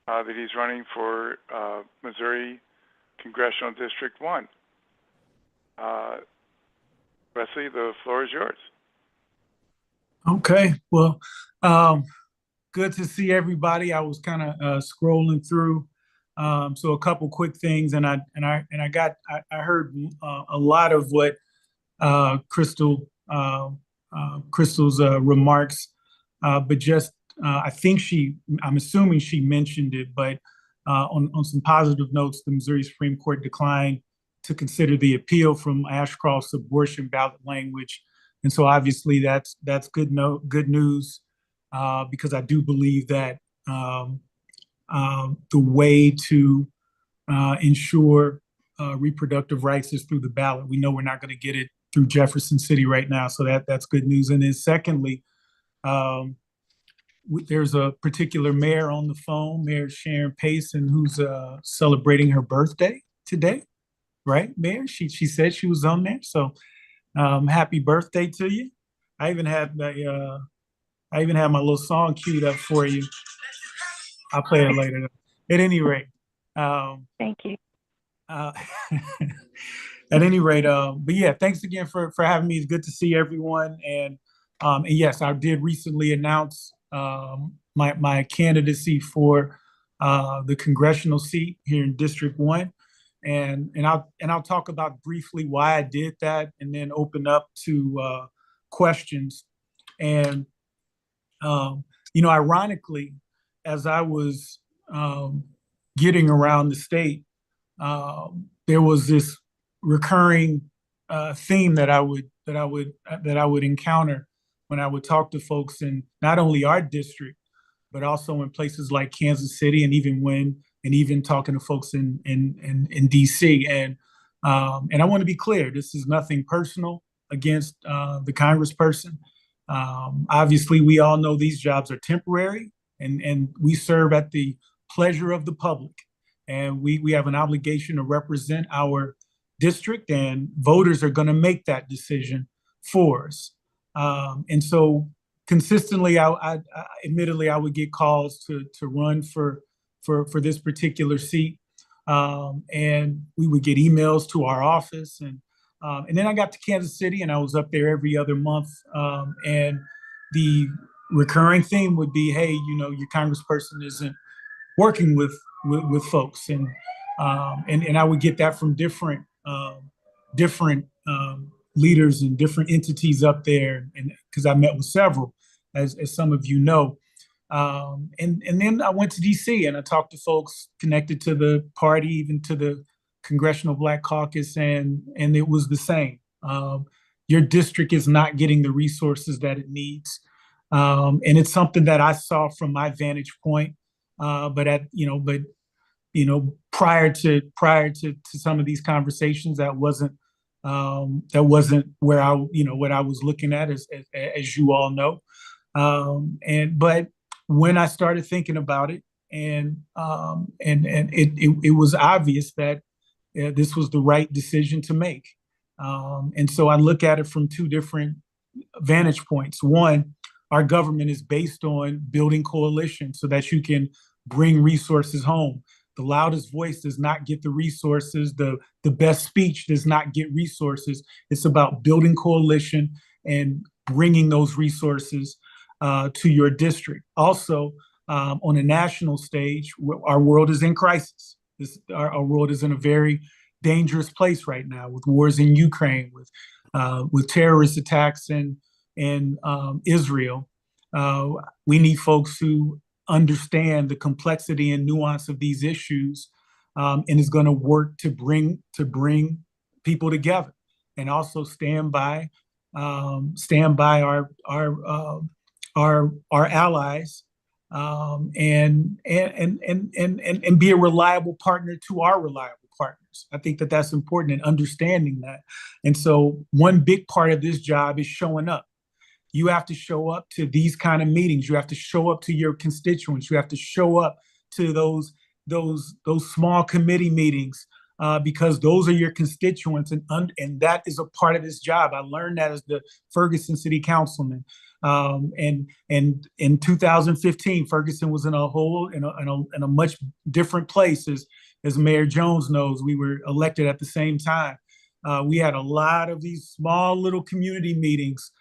Speaker 1: that he's running for Missouri Congressional District 1. Wesley, the floor is yours.
Speaker 10: Okay, well, good to see everybody. I was kind of scrolling through, so a couple quick things, and I heard a lot of what Crystal's remarks, but just I think I'm assuming she mentioned it, but on some positive notes, the Missouri Supreme Court declined to consider the appeal from Ashcroft's abortion ballot language. And so obviously that's good news, because I do believe that the way to ensure reproductive rights is through the ballot. We know we're not going to get it through Jefferson City right now, so that's good news. And then secondly, there's a particular mayor on the phone, Mayor Sharon Payson, who's celebrating her birthday today, right, Mayor? She said she was on there, so happy birthday to you. I even had my little song queued up for you. I'll play it later. At any rate,
Speaker 5: Thank you.
Speaker 10: at any rate, but yeah, thanks again for having me. It's good to see everyone. And yes, I did recently announce my candidacy for the congressional seat here in District 1. And I'll talk about briefly why I did that, and then open up to questions. And ironically, as I was getting around the state, there was this recurring theme that I would encounter when I would talk to folks in not only our district, but also in places like Kansas City, and even talking to folks in DC. And I want to be clear, this is nothing personal. against the congressperson. Obviously, we all know these jobs are temporary, and we serve at the pleasure of the public. And we have an obligation to represent our district, and voters are going to make that decision for us. And so consistently, I admittedly, I would get calls to run for this particular seat. And we would get emails to our office, and then I got to Kansas City, and I was up there every other month. And the recurring theme would be, hey, your congressperson isn't working with folks, and I would get that from different leaders and different entities up there, and because I met with several, as some of you know. And then I went to DC, and I talked to folks connected to the party, even to the Congressional Black Caucus, and it was the same. Your district is not getting the resources that it needs. And it's something that I saw from my vantage point. But prior to some of these conversations, that wasn't where what I was looking at, as you all know. But when I started thinking about it, and it was obvious that this was the right decision to make. And so I look at it from two different vantage points. One, our government is based on building coalition so that you can bring resources home. The loudest voice does not get the resources. The best speech does not get resources. It's about building coalition and bringing those resources to your district. Also, on a national stage, our world is in crisis. Our world is in a very dangerous place right now, with wars in Ukraine, with terrorist attacks in Israel. We need folks who understand the complexity and nuance of these issues, and is going to work to bring people together, and also stand by our allies, and be a reliable partner to our reliable partners. I think that's important, in understanding that. And so one big part of this job is showing up. You have to show up to these kind of meetings. You have to show up to your constituents. You have to show up to those small committee meetings, because those are your constituents, and that is a part of this job. I learned that as the Ferguson City Councilman. And in 2015, Ferguson was in a much different place, as Mayor Jones knows. We were elected at the same time. We had a lot of these small little community meetings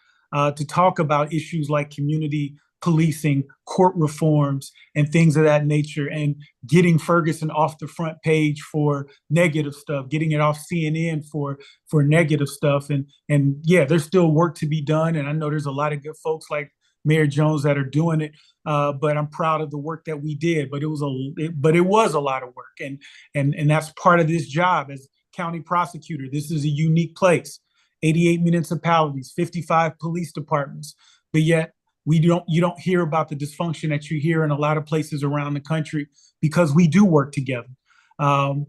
Speaker 10: to talk about issues like community policing, court reforms, and things of that nature, and getting Ferguson off the front page for negative stuff, getting it off CNN for negative stuff. And yeah, there's still work to be done. And I know there's a lot of good folks like Mayor Jones that are doing it. But I'm proud of the work that we did. But it was a lot of work. And that's part of this job as county prosecutor. This is a unique place. 88 municipalities, 55 police departments, but yet you don't hear about the dysfunction that you hear in a lot of places around the country, because we do work together. One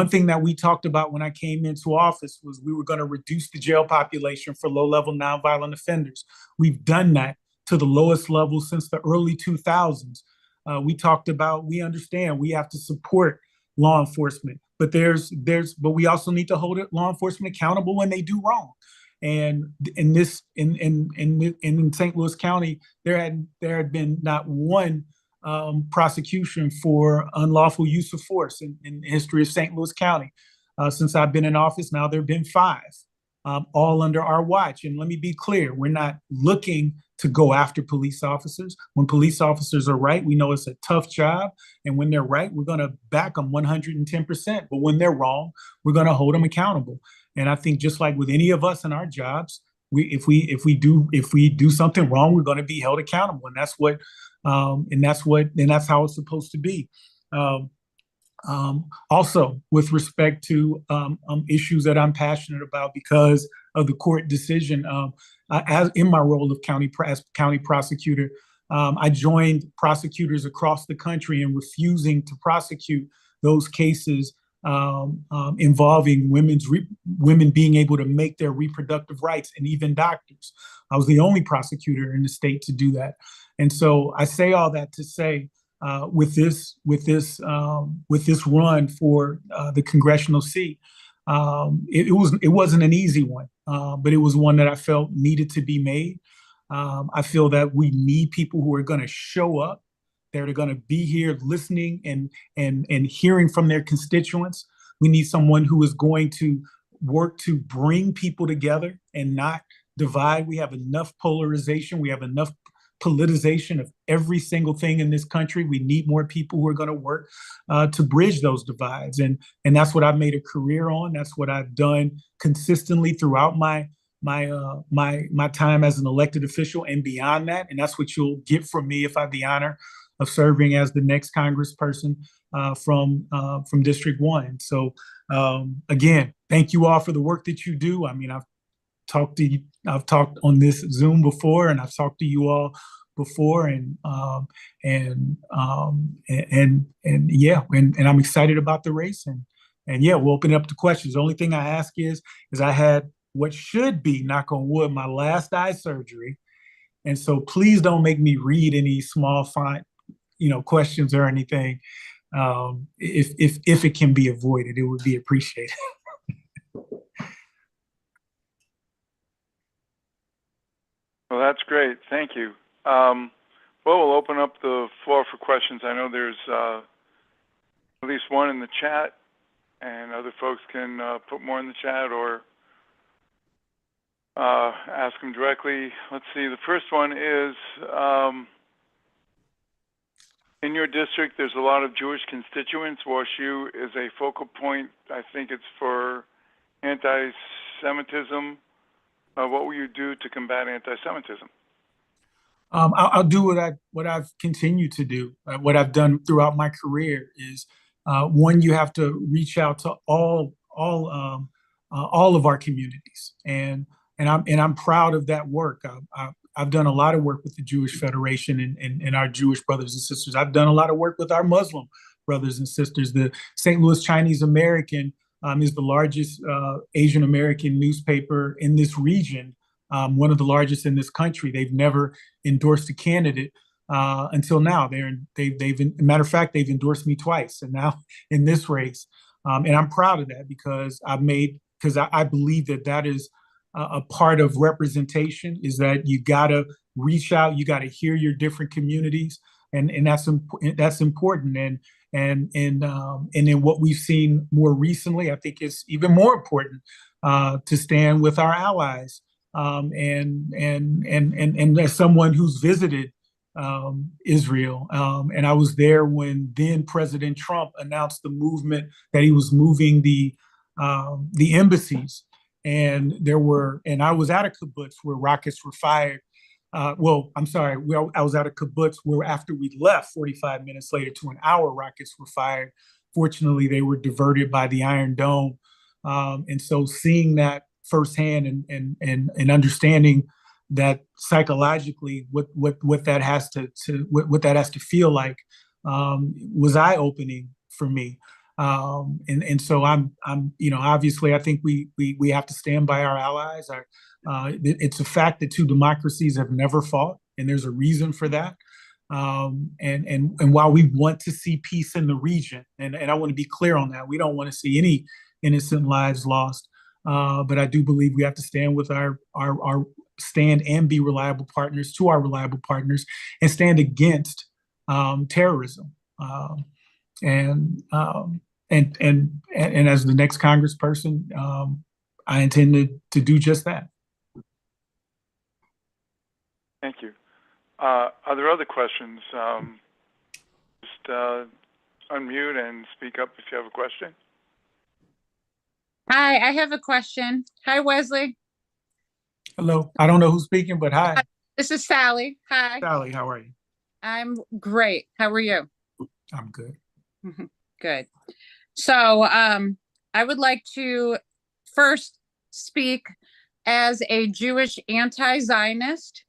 Speaker 10: thing that we talked about when I came into office was we were going to reduce the jail population for low-level nonviolent offenders. We've done that to the lowest level since the early 2000s. We talked about, we understand we have to support law enforcement, but we also need to hold law enforcement accountable when they do wrong. And in St. Louis County, there had been not one prosecution for unlawful use of force in the history of St. Louis County. Since I've been in office, now there have been 5, all under our watch. And let me be clear, we're not looking to go after police officers. When police officers are right, we know it's a tough job. And when they're right, we're going to back them 110%. But when they're wrong, we're going to hold them accountable. And I think just like with any of us in our jobs, if we do something wrong, we're going to be held accountable. And that's how it's supposed to be. Also, with respect to issues that I'm passionate about because of the court decision, as in my role of county prosecutor, I joined prosecutors across the country in refusing to prosecute those cases involving women being able to make their reproductive rights, and even doctors. I was the only prosecutor in the state to do that. And so I say all that to say, with this run for the congressional seat, it wasn't an easy one, but it was one that I felt needed to be made. I feel that we need people who are going to show up. They're going to be here listening and hearing from their constituents. We need someone who is going to work to bring people together and not divide. We have enough polarization. We have enough politicization of every single thing in this country. We need more people who are going to work to bridge those divides. And that's what I've made a career on. That's what I've done consistently throughout my time as an elected official and beyond that. And that's what you'll get from me if I have the honor of serving as the next congressperson from District 1. So again, thank you all for the work that you do. I mean, I've talked on this Zoom before, and I've talked to you all before, and yeah, and I'm excited about the race, and yeah, we'll open it up to questions. The only thing I ask is I had what should be, knock on wood, my last eye surgery, and so please don't make me read any small font, questions or anything. If it can be avoided, it would be appreciated.
Speaker 1: Well, that's great. Thank you. Well, we'll open up the floor for questions. I know there's at least one in the chat, and other folks can put more in the chat or ask them directly. Let's see. The first one is, in your district, there's a lot of Jewish constituents. WashU is a focal point. I think it's for anti-Semitism. What will you do to combat anti-Semitism?
Speaker 10: I'll do what I've continued to do. What I've done throughout my career is, one, you have to reach out to all of our communities, and I'm proud of that work. I've done a lot of work with the Jewish Federation and our Jewish brothers and sisters. I've done a lot of work with our Muslim brothers and sisters. The St. Louis Chinese American is the largest Asian American newspaper in this region, one of the largest in this country. They've never endorsed a candidate until now. Matter of fact, they've endorsed me twice, and now in this race. And I'm proud of that because I believe that is a part of representation, is that you gotta reach out, you gotta hear your different communities, and that's important. And in what we've seen more recently, I think it's even more important to stand with our allies. And as someone who's visited Israel, and I was there when then President Trump announced the movement that he was moving the embassies, and I was at a kibbutz where rockets were fired. Well, I'm sorry, I was at a kibbutz where after we left, 45 minutes later to an hour, rockets were fired. Fortunately, they were diverted by the Iron Dome. And so seeing that firsthand and understanding that psychologically what that has to feel like was eye-opening for me. And so I'm obviously I think we have to stand by our allies. It's a fact that two democracies have never fought, and there's a reason for that. And while we want to see peace in the region, and I want to be clear on that, we don't want to see any innocent lives lost. But I do believe we have to stand with our stand and be reliable partners to our reliable partners, and stand against terrorism. And as the next congressperson, I intend to do just that.
Speaker 1: Thank you. Are there other questions? Just unmute and speak up if you have a question.
Speaker 11: Hi, I have a question. Hi, Wesley.
Speaker 10: Hello. I don't know who's speaking, but hi.
Speaker 11: This is Sally. Hi.
Speaker 10: Sally, how are you?
Speaker 11: I'm great. How are you?
Speaker 10: I'm good.
Speaker 11: Good. So I would like to first speak as a Jewish anti-Zionist,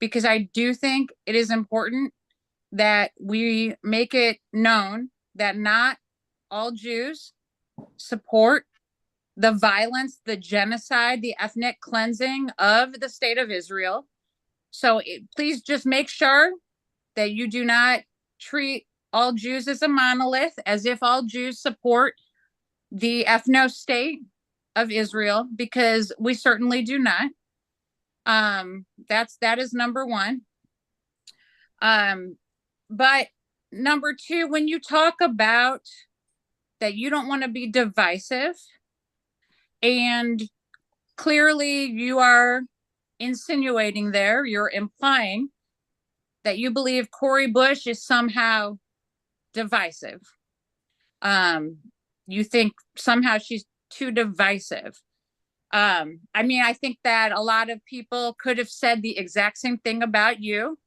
Speaker 11: because I do think it is important that we make it known that not all Jews support the violence, the genocide, the ethnic cleansing of the state of Israel. So please just make sure that you do not treat all Jews as a monolith, as if all Jews support the ethno-state of Israel, because we certainly do not. That is number one. But number two, when you talk about that you don't want to be divisive, and clearly you are insinuating there, you're implying that you believe Cori Bush is somehow divisive. You think somehow she's too divisive. I mean, I think that a lot of people could have said the exact same thing about you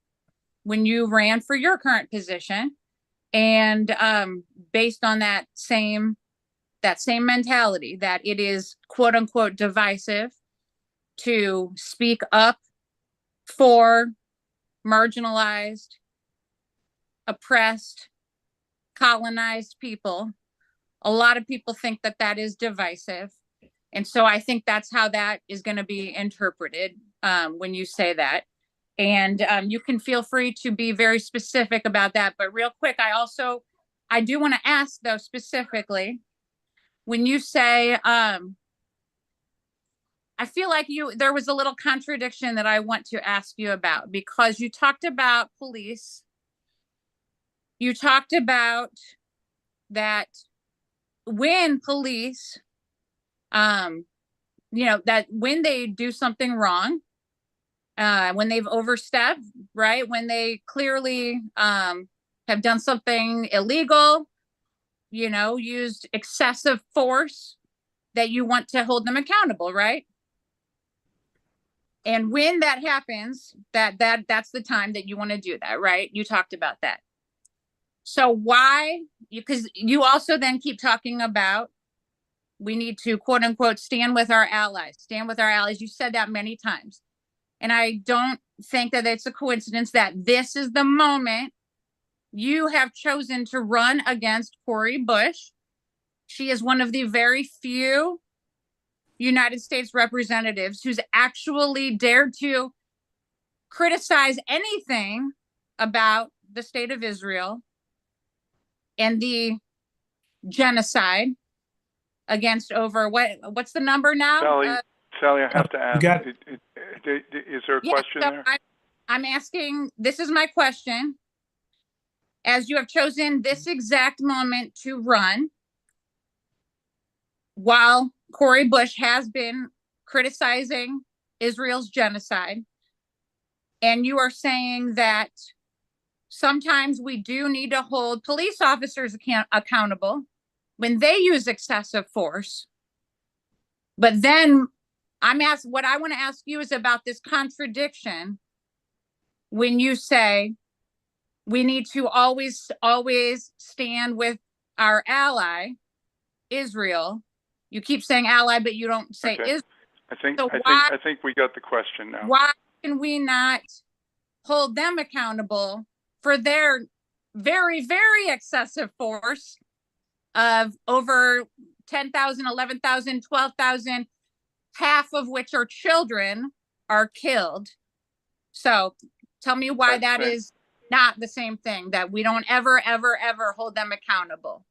Speaker 11: when you ran for your current position. And based on that same mentality, that it is quote unquote divisive to speak up for marginalized, oppressed, colonized people. A lot of people think that that is divisive. And so I think that's how that is going to be interpreted when you say that. And you can feel free to be very specific about that. But real quick, I do want to ask, though, specifically, when you say, I feel like there was a little contradiction that I want to ask you about, because you talked about police. You talked about that when police, that when they do something wrong, when they've overstepped, right? When they clearly have done something illegal, used excessive force, that you want to hold them accountable, right? And when that happens, that's the time that you want to do that, right? You talked about that. So why? Because you also then keep talking about we need to, quote unquote, stand with our allies. Stand with our allies. You said that many times. And I don't think that it's a coincidence that this is the moment you have chosen to run against Cori Bush. She is one of the very few United States representatives who's actually dared to criticize anything about the state of Israel and the genocide against over what's the number now?
Speaker 1: Sally, I have to ask. Is there a question
Speaker 11: so
Speaker 1: there?
Speaker 11: I'm asking, this is my question. As you have chosen this exact moment to run, while Cori Bush has been criticizing Israel's genocide, and you are saying that sometimes we do need to hold police officers accountable when they use excessive force. But then what I want to ask you is about this contradiction when you say we need to always stand with our ally, Israel. You keep saying ally, but you don't say Israel.
Speaker 1: I think we got the question now.
Speaker 11: Why can we not hold them accountable for their very, very excessive force of over 10,000, 11,000, 12,000, half of which are children, are killed? So tell me why that is not the same thing, that we don't ever, ever, ever hold them accountable.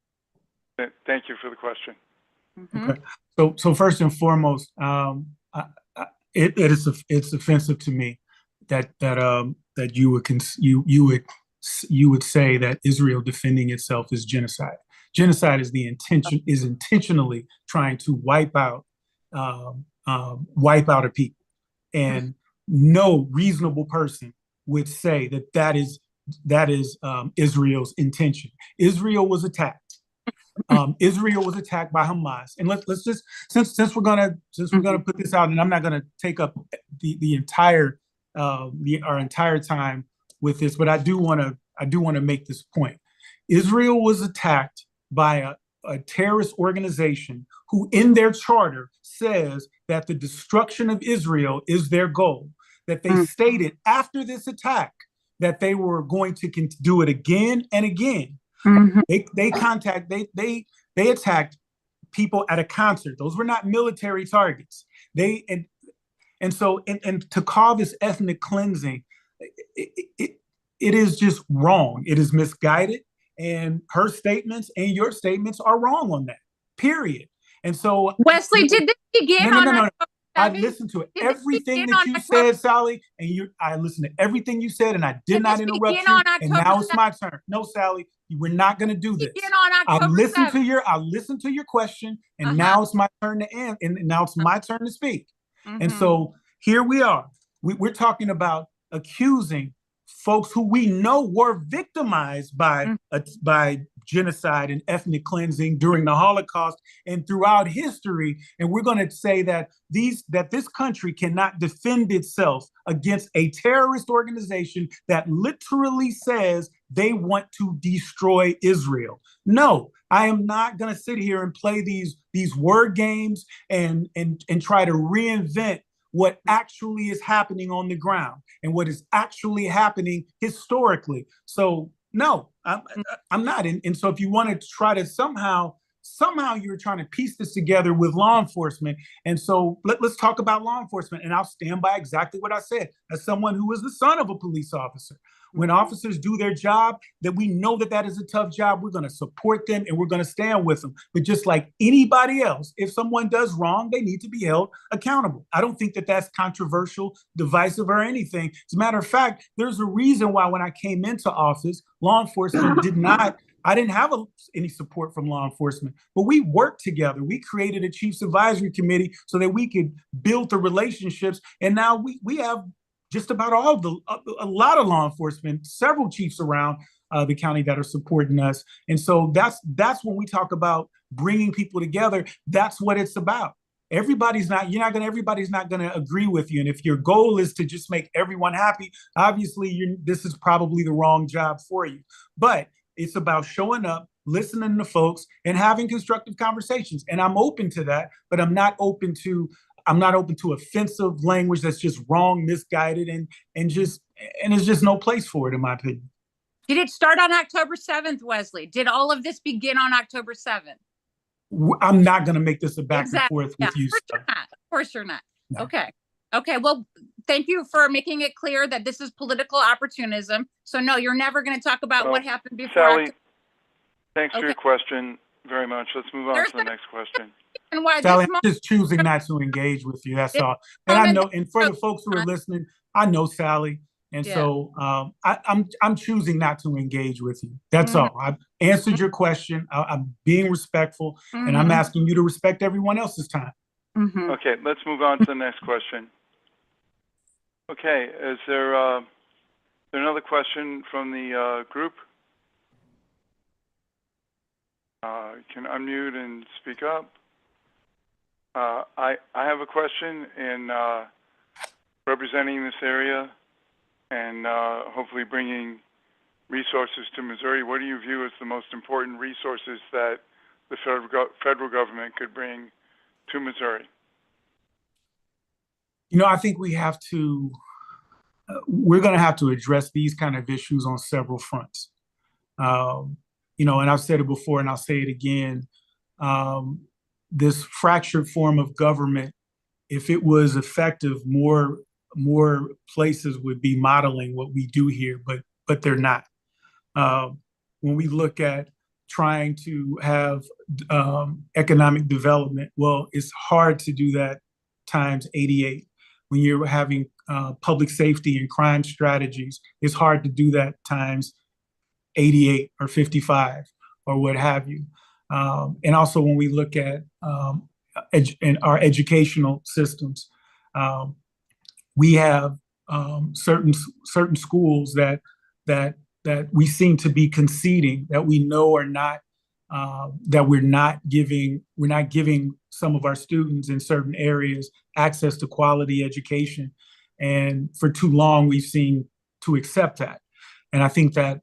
Speaker 1: Thank you for the question.
Speaker 11: Mm-hmm.
Speaker 10: Okay. So first and foremost, it's offensive to me that you would say that Israel defending itself is genocide. Genocide is intentionally trying to wipe out a people, and no reasonable person would say that is Israel's intention. Israel was attacked. Israel was attacked by Hamas, and let's just since we're gonna put this out, and I'm not gonna take up our entire time with this, but I do want to make this point. Israel was attacked by a terrorist organization who, in their charter, says that the destruction of Israel is their goal. That they stated after this attack that they were going to do it again and again. Mm-hmm. They attacked people at a concert. Those were not military targets. So to call this ethnic cleansing, it is just wrong. It is misguided, and her statements and your statements are wrong on that. Period. And so,
Speaker 11: Wesley, did this begin on
Speaker 10: no.
Speaker 11: October
Speaker 10: I
Speaker 11: 7th?
Speaker 10: listened to
Speaker 11: Did this
Speaker 10: everything
Speaker 11: begin
Speaker 10: that
Speaker 11: on
Speaker 10: you
Speaker 11: October-
Speaker 10: said, Sally, and I listened to everything you said, and I did
Speaker 11: Did
Speaker 10: not
Speaker 11: this
Speaker 10: interrupt
Speaker 11: begin
Speaker 10: you.
Speaker 11: on
Speaker 10: And
Speaker 11: October
Speaker 10: now it's my turn. No, Sally, we're not going to do this.
Speaker 11: Begin on October 7th.
Speaker 10: I listened to your question, and now it's my turn to end, and now it's my turn to speak. And so here we are. We're talking about accusing folks who we know were victimized by genocide and ethnic cleansing during the Holocaust and throughout history. And we're going to say that this country cannot defend itself against a terrorist organization that literally says they want to destroy Israel. No, I am not going to sit here and play these word games and try to reinvent what actually is happening on the ground and what is actually happening historically. So no, I'm not. And so if you want to try to somehow you're trying to piece this together with law enforcement. And so let's talk about law enforcement. And I'll stand by exactly what I said as someone who was the son of a police officer. When officers do their job, that we know that is a tough job, we're going to support them and we're going to stand with them. But just like anybody else, if someone does wrong, they need to be held accountable. I don't think that that's controversial, divisive, or anything. As a matter of fact, there's a reason why when I came into office, law enforcement I didn't have any support from law enforcement, but we worked together. We created a chief's advisory committee so that we could build the relationships. And now we have just about a lot of law enforcement, several chiefs around the county that are supporting us. And so that's when we talk about bringing people together. That's what it's about. Everybody's not going to agree with you. And if your goal is to just make everyone happy, obviously this is probably the wrong job for you. But it's about showing up, listening to folks, and having constructive conversations. And I'm open to that, but I'm not open to offensive language that's just wrong, misguided, and there's just no place for it, in my opinion.
Speaker 11: Did it start on October 7th, Wesley? Did all of this begin on October 7th?
Speaker 10: I'm not going to make this a back and forth with you.
Speaker 11: Of course you're not.
Speaker 10: No.
Speaker 11: Okay. Well, thank you for making it clear that this is political opportunism. So no, you're never going to talk about what happened before.
Speaker 1: Sally, thanks for your question very much. Let's move on to the next question.
Speaker 10: Sally, I'm just choosing not to engage with you. That's all. And I know, and for the folks who are listening, I know Sally. And so I'm choosing not to engage with you. That's all. I've answered your question. I'm being respectful, and I'm asking you to respect everyone else's time.
Speaker 1: Okay, let's move on to the next question. Okay, is there another question from the group? You can unmute and speak up. I have a question in representing this area and hopefully bringing resources to Missouri. What do you view as the most important resources that the federal government could bring to Missouri?
Speaker 10: I think we're going to have to address these kind of issues on several fronts. And I've said it before and I'll say it again. This fractured form of government, if it was effective, more places would be modeling what we do here, but they're not. When we look at trying to have economic development, well, it's hard to do that times 88. When you're having public safety and crime strategies, it's hard to do that times 88 or 55 or what have you. And also when we look at in our educational systems, we have certain schools that we seem to be conceding, that we know are not, that we're not giving some of our students in certain areas access to quality education. And for too long, we've seen to accept that. And I think that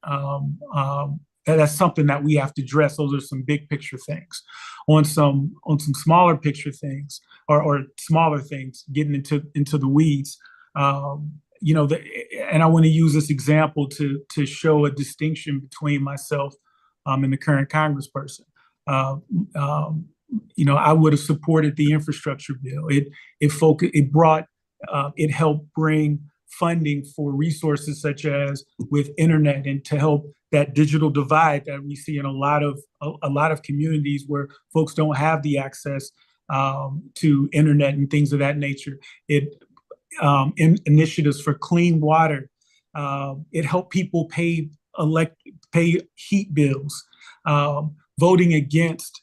Speaker 10: that's something that we have to address. Those are some big picture things. On some smaller picture things or smaller things, getting into the weeds, and I want to use this example to show a distinction between myself and the current congressperson. I would have supported the infrastructure bill. It helped bring funding for resources such as with internet, and to help that digital divide that we see in a lot of communities where folks don't have the access to internet and things of that nature. Initiatives for clean water. It helped people pay heat bills. Voting against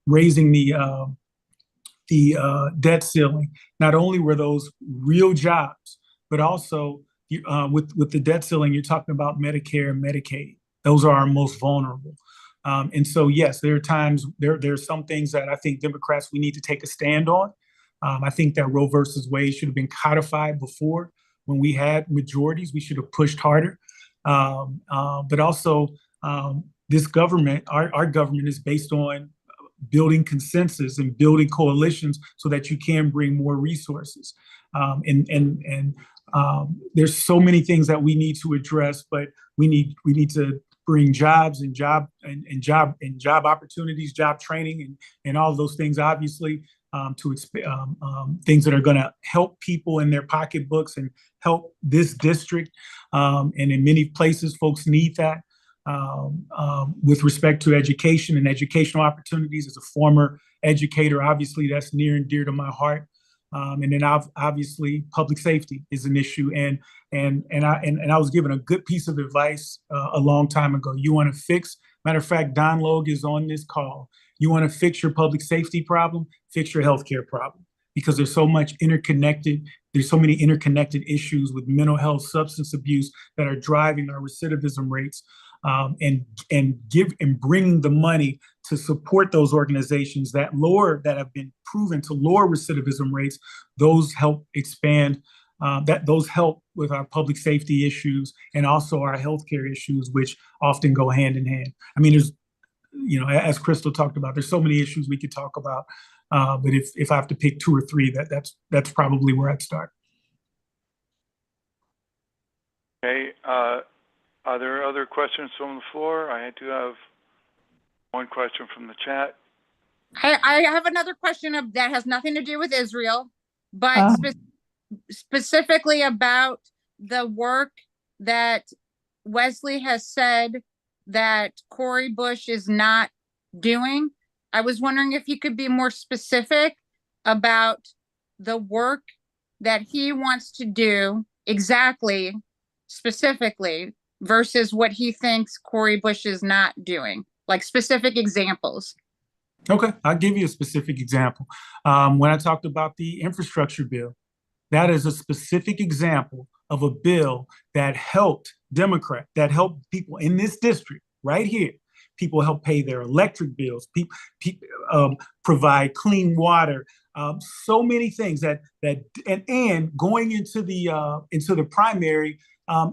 Speaker 10: raising the debt ceiling. Not only were those real jobs, but also with the debt ceiling, you're talking about Medicare and Medicaid. Those are our most vulnerable. And so, yes, there are times, there are some things that I think Democrats, we need to take a stand on. I think that Roe versus Wade should have been codified before. When we had majorities, we should have pushed harder. But also, this government, our government, is based on building consensus and building coalitions so that you can bring more resources. There's so many things that we need to address, but we need to bring jobs and job opportunities, job training, and all of those things, obviously, things that are going to help people in their pocketbooks and help this district. And in many places, folks need that. With respect to education and educational opportunities, as a former educator, obviously that's near and dear to my heart. And then obviously public safety is an issue. And I was given a good piece of advice a long time ago. You want to fix, matter of fact, Don Logue is on this call. You want to fix your public safety problem, fix your healthcare problem, because there's so many interconnected issues with mental health, substance abuse that are driving our recidivism rates. And bringing the money to support those organizations that have been proven to lower recidivism rates, those help expand, those help with our public safety issues and also our healthcare issues, which often go hand in hand. I mean, there's, as Crystal talked about, there's so many issues we could talk about, but if I have to pick two or three, that's probably where I'd start.
Speaker 1: Okay. Are there other questions from the floor? I do have one question from the chat.
Speaker 11: I have another question that has nothing to do with Israel, but specifically about the work that Wesley has said that Cori Bush is not doing. I was wondering if you could be more specific about the work that he wants to do exactly, specifically, versus what he thinks Cori Bush is not doing, like specific examples.
Speaker 10: Okay, I'll give you a specific example. When I talked about the infrastructure bill, that is a specific example of a bill that helped people in this district right here. People help pay their electric bills, provide clean water, so many things and going into the primary,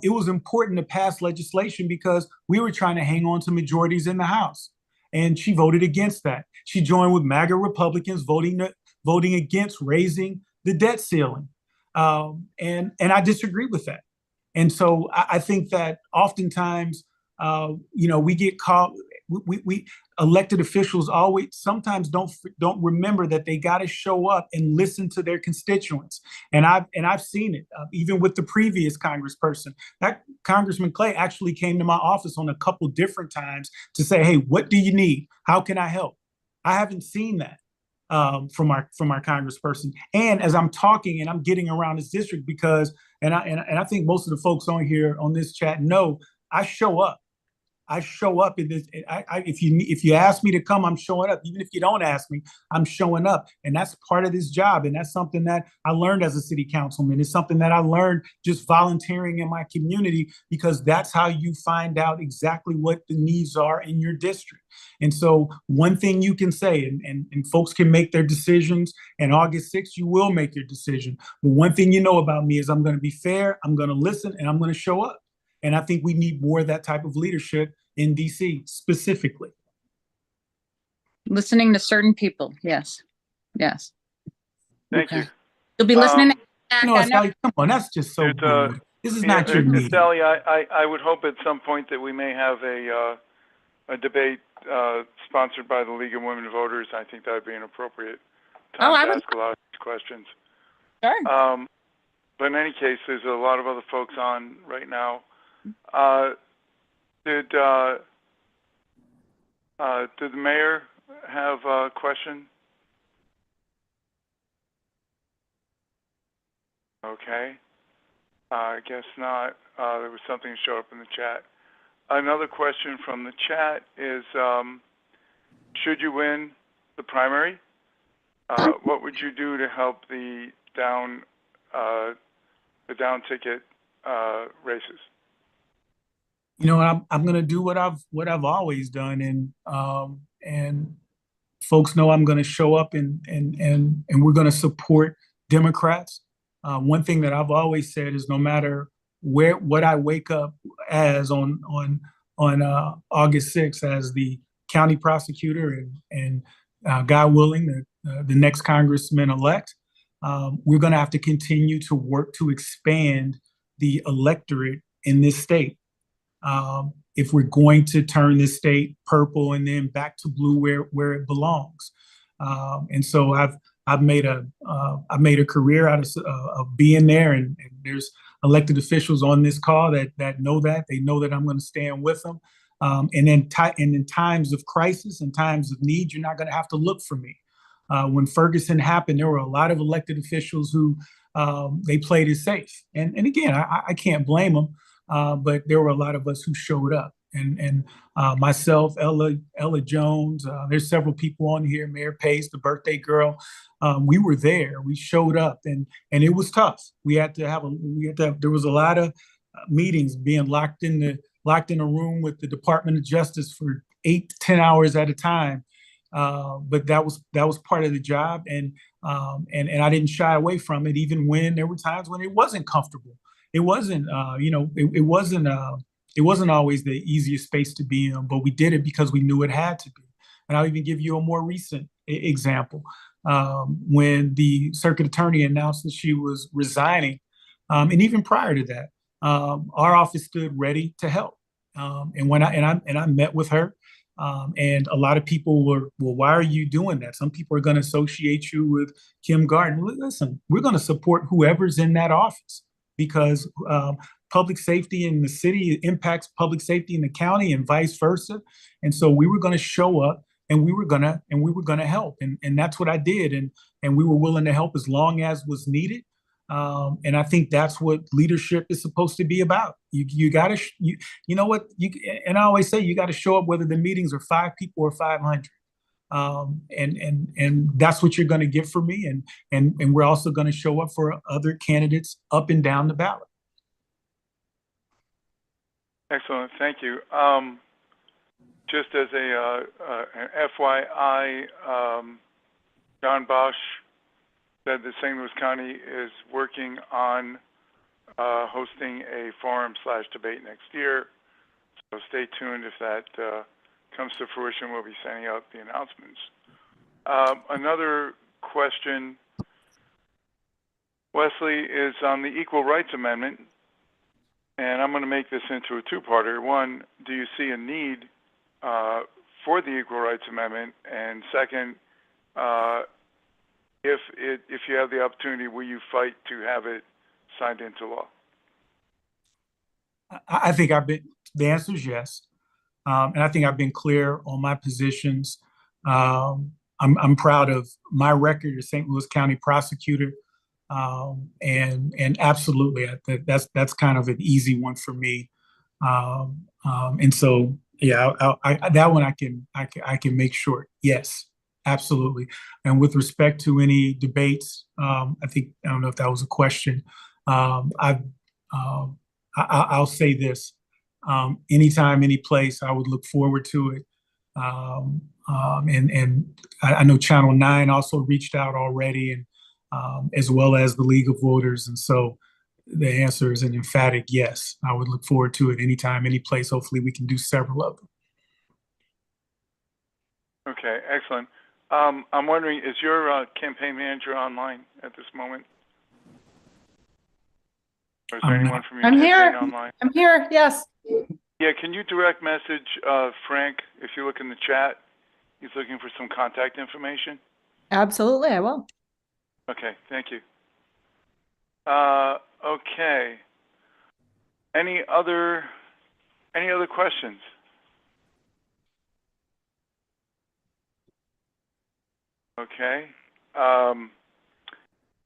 Speaker 10: it was important to pass legislation because we were trying to hang on to majorities in the House. And she voted against that. She joined with MAGA Republicans voting against raising the debt ceiling. And I disagree with that. And so I think that oftentimes, we get caught. We elected officials sometimes don't remember that they got to show up and listen to their constituents. And I've seen it even with the previous congressperson. That Congressman Clay actually came to my office on a couple different times to say, "Hey, what do you need? How can I help?" I haven't seen that from our congressperson. And as I'm talking and I'm getting around this district, because I think most of the folks on here on this chat know I show up. I show up in this. If you ask me to come, I'm showing up. Even if you don't ask me, I'm showing up, and that's part of this job. And that's something that I learned as a city councilman. It's something that I learned just volunteering in my community, because that's how you find out exactly what the needs are in your district. And so, one thing you can say, and folks can make their decisions. And August 6th, you will make your decision. But one thing you know about me is I'm going to be fair. I'm going to listen, and I'm going to show up. And I think we need more of that type of leadership in DC specifically.
Speaker 11: Listening to certain people. Yes.
Speaker 1: Thank you.
Speaker 11: You'll be listening.
Speaker 10: Sally, come on, that's just so good. This is not your meeting.
Speaker 1: Sally, I would hope at some point that we may have a debate sponsored by the League of Women Voters, I think that would be an appropriate
Speaker 11: Oh,
Speaker 1: time to ask a lot of these questions.
Speaker 11: Sure.
Speaker 1: But in any case, there's a lot of other folks on right now. Did the mayor have a question? Okay. I guess not. There was something that showed up in the chat. Another question from the chat is, should you win the primary, what would you do to help the down ticket races?
Speaker 10: You know, I'm going to do what I've always done, and folks know I'm going to show up and we're going to support Democrats. One thing that I've always said is no matter what I wake up as on August 6th as the county prosecutor and God willing, the next congressman-elect, we're going to have to continue to work to expand the electorate in this state. If we're going to turn this state purple and then back to blue where it belongs. And so I've made a career out of being there, and there's elected officials on this call that know that. They know that I'm going to stand with them. And in times of crisis and times of need, you're not going to have to look for me. When Ferguson happened, there were a lot of elected officials who they played it safe. And again, I can't blame them, but there were a lot of us who showed up. And myself, Ella Jones, there's several people on here, Mayor Pace, the birthday girl. We were there. We showed up, and it was tough. There was a lot of meetings being locked in a room with the Department of Justice for 8 to 10 hours at a time. But that was part of the job, and I didn't shy away from it, even when there were times when it wasn't comfortable. It wasn't, it wasn't always the easiest space to be in, but we did it because we knew it had to be. And I'll even give you a more recent example. When the circuit attorney announced that she was resigning, and even prior to that, our office stood ready to help. And I met with her, and a lot of people were, well, why are you doing that? Some people are going to associate you with Kim Garden. Listen, we're going to support whoever's in that office, because public safety in the city impacts public safety in the county and vice versa. And so we were going to show up, and we were going to help. And that's what I did. And we were willing to help as long as was needed. And I think that's what leadership is supposed to be about. You got to, you know what, and I always say, you got to show up whether the meetings are 5 people or 500. And that's what you're going to get from me. And we're also going to show up for other candidates up and down the ballot.
Speaker 1: Excellent, thank you. Just as an FYI, John Bosch said that St. Louis County is working on hosting a forum/debate next year. So stay tuned. If that comes to fruition, we'll be sending out the announcements. Another question, Wesley, is on the Equal Rights Amendment. And I'm going to make this into a two-parter. One, do you see a need for the Equal Rights Amendment? And second, if you have the opportunity, will you fight to have it signed into law?
Speaker 10: I think the answer is yes. And I think I've been clear on my positions. I'm proud of my record as St. Louis County prosecutor. And absolutely, that's kind of an easy one for me. And so, yeah, that one I can make short. Yes, absolutely. And with respect to any debates, I don't know if that was a question. I'll say this: anytime, any place, I would look forward to it. And I know Channel 9 also reached out already, and as well as the League of Voters. And so the answer is an emphatic yes. I would look forward to it anytime, any place. Hopefully we can do several of them.
Speaker 1: Okay, excellent. I'm wondering, is your campaign manager online at this moment? Or is there anyone from your campaign online?
Speaker 12: I'm here, yes.
Speaker 1: Yeah, can you direct message Frank if you look in the chat? He's looking for some contact information.
Speaker 12: Absolutely, I will.
Speaker 1: Okay, thank you. Okay. Any other questions? Okay.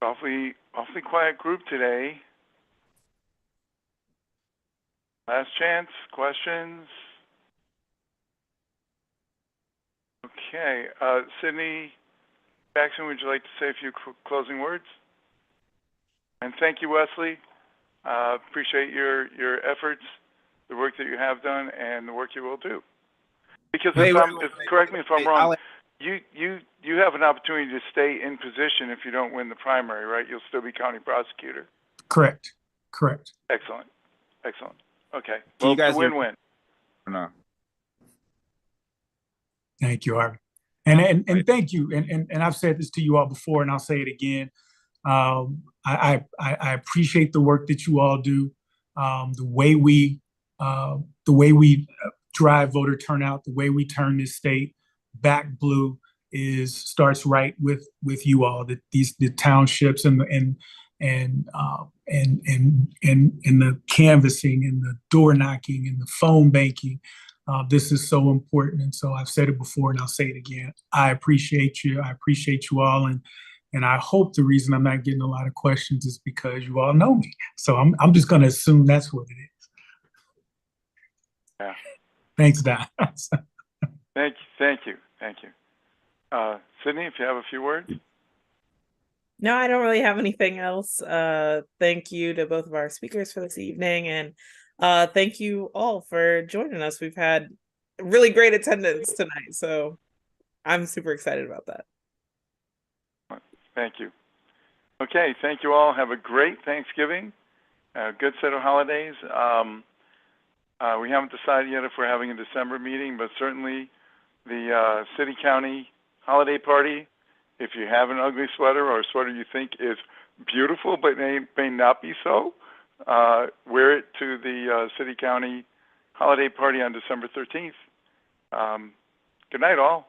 Speaker 1: Awfully quiet group today. Last chance, questions? Okay. Sydney Jackson, would you like to say a few closing words? And thank you, Wesley. Appreciate your efforts, the work that you have done, and the work you will do. Because correct me if I'm wrong, you have an opportunity to stay in position if you don't win the primary, right? You'll still be county prosecutor.
Speaker 10: Correct.
Speaker 1: Excellent. Okay.
Speaker 13: Can you guys
Speaker 1: it's a win-win.
Speaker 13: No.
Speaker 10: Thank you, Harvey. And thank you. And I've said this to you all before, and I'll say it again. I appreciate the work that you all do. The way we drive voter turnout, the way we turn this state back blue starts right with you all. The townships and the canvassing and the door knocking and the phone banking. This is so important. And so I've said it before and I'll say it again. I appreciate you. I appreciate you all. And I hope the reason I'm not getting a lot of questions is because you all know me. So I'm just going to assume that's what it is.
Speaker 1: Yeah.
Speaker 10: Thanks, Don.
Speaker 1: Thank you. Sydney, if you have a few words.
Speaker 2: No, I don't really have anything else. Thank you to both of our speakers for this evening, and thank you all for joining us. We've had really great attendance tonight, so I'm super excited about that.
Speaker 1: Thank you. Okay, thank you all. Have a great Thanksgiving, a good set of holidays. We haven't decided yet if we're having a December meeting, but certainly the city-county holiday party, if you have an ugly sweater or a sweater you think is beautiful but may not be so, wear it to the city-county holiday party on December 13th. Good night, all.